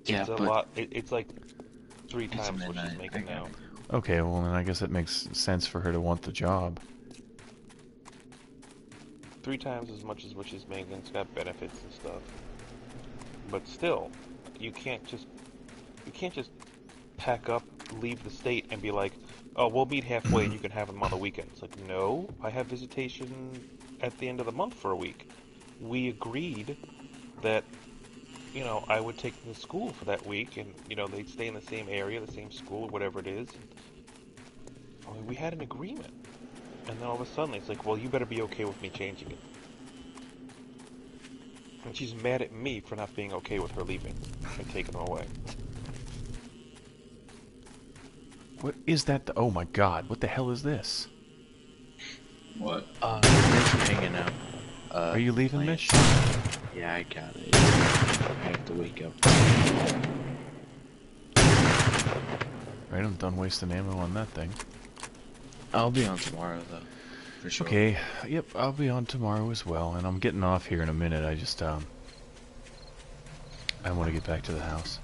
Yeah, It's a but lot. It's like 3 times what she's making now. Okay, well then I guess it makes sense for her to want the job. 3 times as much as what she's making. It's got benefits and stuff. But still, you can't just pack up, leave the state, and be like, oh, we'll meet halfway and you can have them on the weekend. It's like, no, I have visitation at the end of the month for a week. We agreed that, I would take them to school for that week, and, they'd stay in the same area, the same school, whatever it is. I mean, we had an agreement. And then all of a sudden, it's like, well, you better be okay with me changing it. And she's mad at me for not being okay with her leaving and taking them away. What is that? Oh my God! What the hell is this? What? Thanks for hanging out. Are you leaving, playing. Mish? Yeah, I got it. I have to wake up. Right, I'm done wasting ammo on that thing. I'll be on tomorrow though, for sure. Okay, yep, I'll be on tomorrow as well, and I'm getting off here in a minute. I just, I want to get back to the house.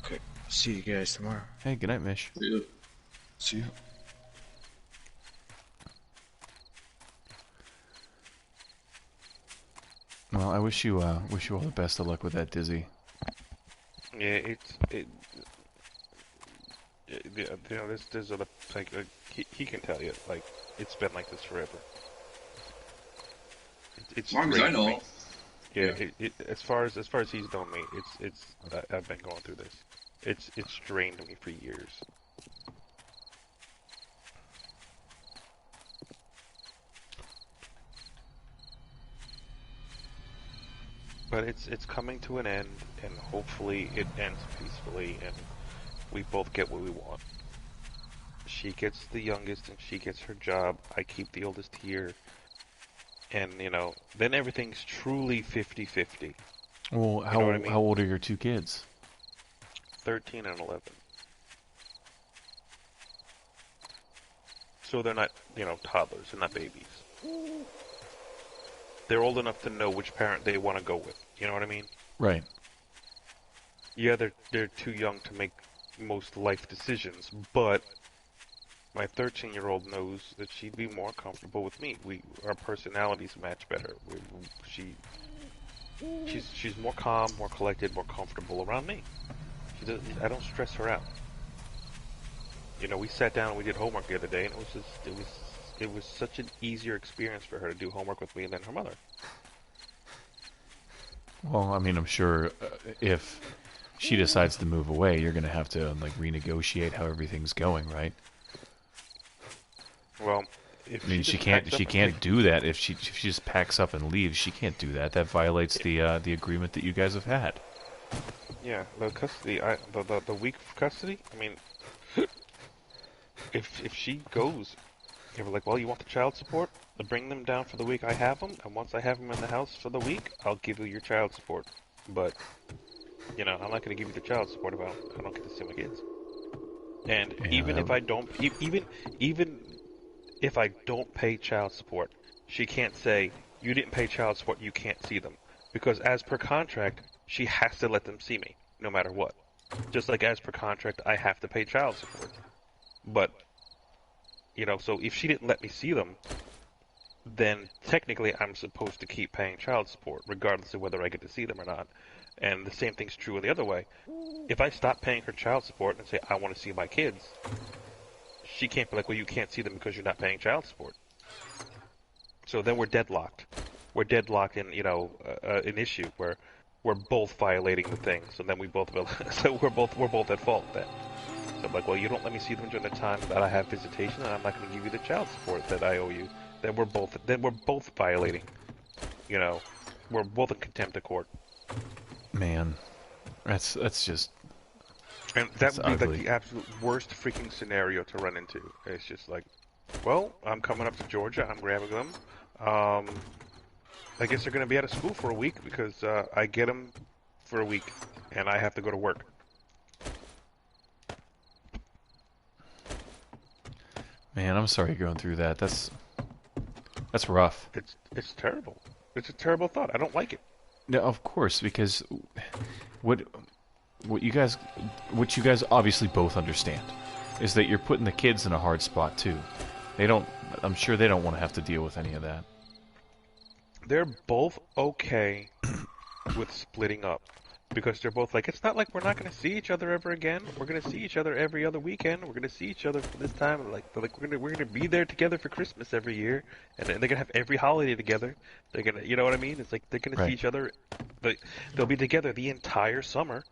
Okay. See you guys tomorrow. Hey, good night, Mish. Yeah. See you. Well, I wish you all the best of luck with that Dizzy. Yeah, there's other like he can tell you like it's been like this forever. It's As long as I drained know. me. Yeah, as far as he's known me, I've been going through this. It's drained me for years. But it's coming to an end, and hopefully it ends peacefully, and we both get what we want. She gets the youngest, and she gets her job. I keep the oldest here, and then everything's truly 50-50. Well, You know what I mean? how old are your two kids? 13 and 11. So they're not, toddlers. They're not babies. They're old enough to know which parent they want to go with. You know what I mean? Right. Yeah, they're too young to make most life decisions, but my 13-year-old knows that she'd be more comfortable with me. Our personalities match better. She's more calm, more collected, more comfortable around me. I don't stress her out. We sat down and we did homework the other day, and it was such an easier experience for her to do homework with me than her mother. Well, I mean, I'm sure if she decides to move away, you're going to have to like renegotiate how everything's going, right? Well, if I mean, she can't do that if she just packs up and leaves. She can't do that. That violates the agreement that you guys have had. Yeah, the custody, the week of custody. I mean, if she goes, you're like, well, you want the child support? I'll bring them down for the week I have them, and once I have them in the house for the week, I'll give you your child support. But I'm not going to give you the child support if I don't get to see my kids. And Yeah, even if I don't, even if I don't pay child support, she can't say, you didn't pay child support, you can't see them. Because as per contract, she has to let them see me, no matter what. Just like as per contract, I have to pay child support. But, so if she didn't let me see them, then technically I'm supposed to keep paying child support, regardless of whether I get to see them or not. And the same thing's true the other way. If I stop paying her child support and say, I want to see my kids, she can't be like, well, you can't see them because you're not paying child support. So then we're deadlocked. We're deadlocked in, an issue where we're both violating the thing. So then we're both at fault then. So I'm like, well, you don't let me see them during the time that I have visitation, and I'm not going to give you the child support that I owe you. Then we're both violating. We're both in contempt of court. Man, that's just. And that That's would be ugly. like the absolute worst freaking scenario to run into. It's just like, well, I'm coming up to Georgia. I'm grabbing them. I guess they're going to be out of school for a week because I get them for a week, and I have to go to work. Man, I'm sorry you're going through that. That's rough. It's terrible. It's a terrible thought. I don't like it. No, of course, because what you guys obviously both understand is that you're putting the kids in a hard spot too. I'm sure they don't want to have to deal with any of that. They're both okay with splitting up because they're both like, it's not like we're not going to see each other ever again. We're going to see each other every other weekend. We're going to see each other for this time. Like we're going to be there together for Christmas every year, and they're going to have every holiday together. They're going to, you know what I mean? It's like they're going to see Right. each other. They'll be together the entire summer.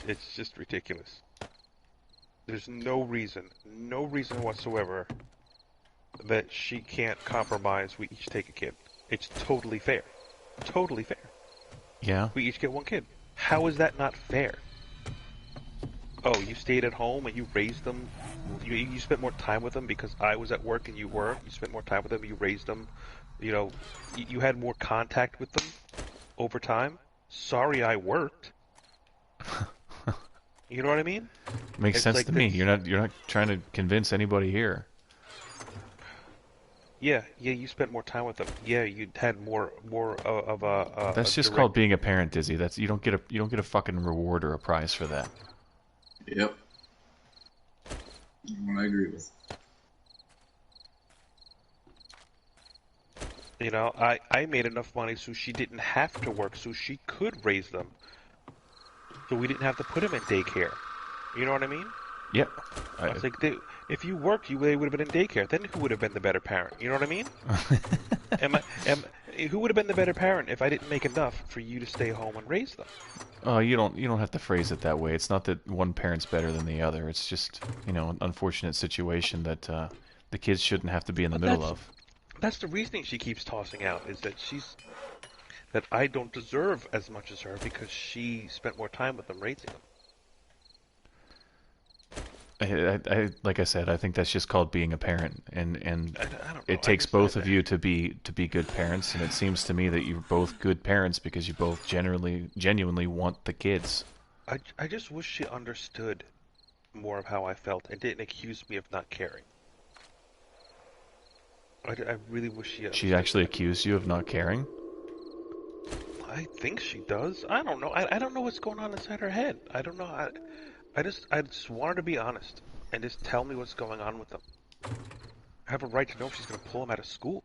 It's just ridiculous. There's no reason whatsoever that she can't compromise. We each take a kid. It's totally fair. Totally fair. Yeah. We each get one kid. How is that not fair? Oh, you stayed at home and you raised them. You spent more time with them because I was at work and you were. You spent more time with them. You raised them. You had more contact with them over time. Sorry, I worked. You know what I mean? Makes It's sense like to me. this. You're not trying to convince anybody here. Yeah, you spent more time with them. Yeah, you had more of a That's just called direct. being a parent, Dizzy. That's you don't get a fucking reward or a prize for that. Yep. I agree with. You know, I made enough money so she didn't have to work, so she could raise them. So we didn't have to put them in daycare. You know what I mean? Yep. I was like, if you worked, they would have been in daycare. Then who would have been the better parent? You know what I mean? Who would have been the better parent if I didn't make enough for you to stay home and raise them? You don't have to phrase it that way. It's not that one parent's better than the other. It's just, an unfortunate situation that the kids shouldn't have to be in the But middle of. that's the reasoning she keeps tossing out, is that I don't deserve as much as her because she spent more time with them raising them. Like I said, I think that's just called being a parent, and I don't know. it takes both of you to be good parents, and it seems to me that you're both good parents because you both genuinely want the kids. I just wish she understood more of how I felt and didn't accuse me of not caring. I really wish she understood. She actually accused you of not caring? I think she does. I don't know. I don't know what's going on inside her head. I don't know. I just want her to be honest and just tell me what's going on with them. I have a right to know if she's going to pull them out of school.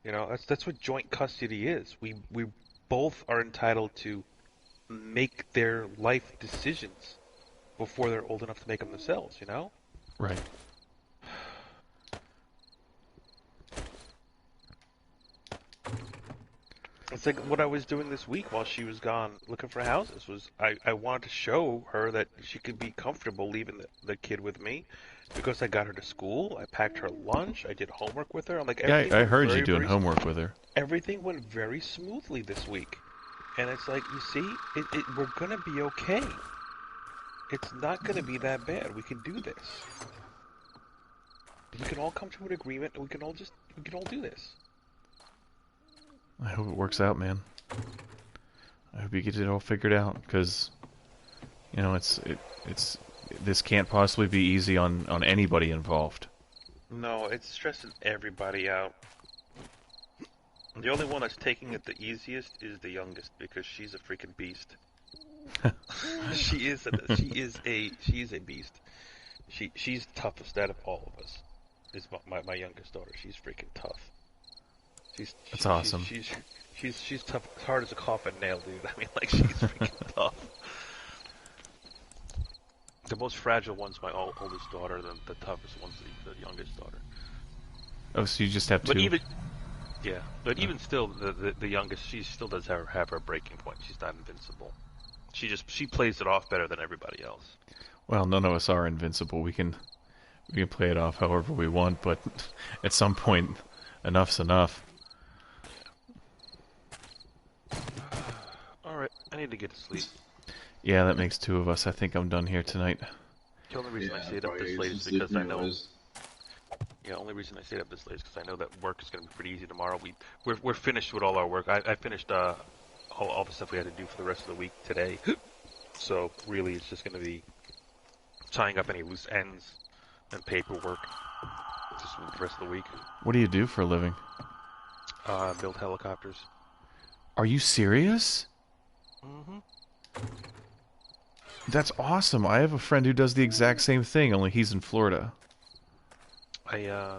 You know, that's what joint custody is. We both are entitled to make their life decisions before they're old enough to make them themselves, you know? Right. It's like what I was doing this week while she was gone looking for houses was I wanted to show her that she could be comfortable leaving the kid with me because I got her to school, I packed her lunch, I did homework with her. I'm like, Yeah, everything I went heard you very, doing very homework with her. everything went very smoothly this week. And it's like, you see, we're gonna be okay. It's not gonna be that bad. We can do this. We can all come to an agreement and we can all do this. I hope it works out, man. I hope you get it all figured out, because, this can't possibly be easy on anybody involved. No, it's stressing everybody out. The only one that's taking it the easiest is the youngest because she's a freaking beast. she is a beast. She's toughest out of all of us. Is my youngest daughter. She's freaking tough. That's awesome. She's tough, hard as a coffin nail, dude. I mean, like, she's freaking tough. The most fragile one's my oldest daughter. The toughest one's the youngest daughter. Oh, so you just have two? But even still, the youngest, she still does have her breaking point. She's not invincible. She plays it off better than everybody else. Well, none of us are invincible. We can play it off however we want, but at some point, enough's enough. Alright, I need to get to sleep. Yeah, that makes two of us. I think I'm done here tonight. The only reason I stayed up this late is because I know... Yeah, only reason I stayed up this late is because I know that work is going to be pretty easy tomorrow. We're finished with all our work. I finished all the stuff we had to do for the rest of the week today. So, really, it's just going to be tying up any loose ends and paperwork just for the rest of the week. What do you do for a living? Build helicopters. Are you serious? Mm-hmm. That's awesome. I have a friend who does the exact same thing, only he's in Florida. I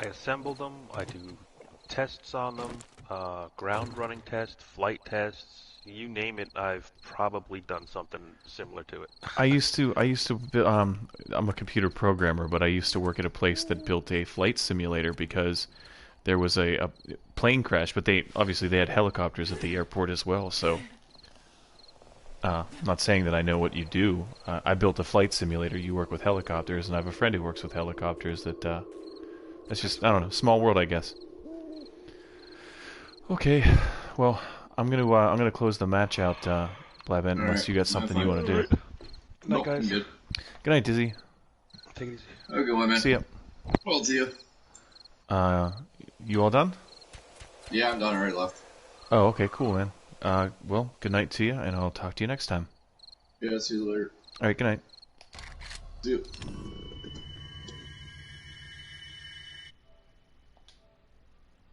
assemble them. I do tests on them. Ground running tests, flight tests. You name it, I've probably done something similar to it. I used to, I'm a computer programmer, but I used to work at a place that built a flight simulator because there was a plane crash, but they had helicopters at the airport as well, so I'm not saying that I know what you do. I built a flight simulator, you work with helicopters, and I have a friend who works with helicopters that's just, I don't know, small world, I guess. Okay, well, I'm gonna close the match out, Blabent, unless you got something you want to do. Good night, Nope, I'm guys. good. Good night, Dizzy. Take it easy. Have a good one, man. See ya. Well, see you. You all done? Yeah, I'm done. I already left. Oh, okay, cool, man. Well, good night to you, and I'll talk to you next time. Yeah, see you later. All right, good night. See you.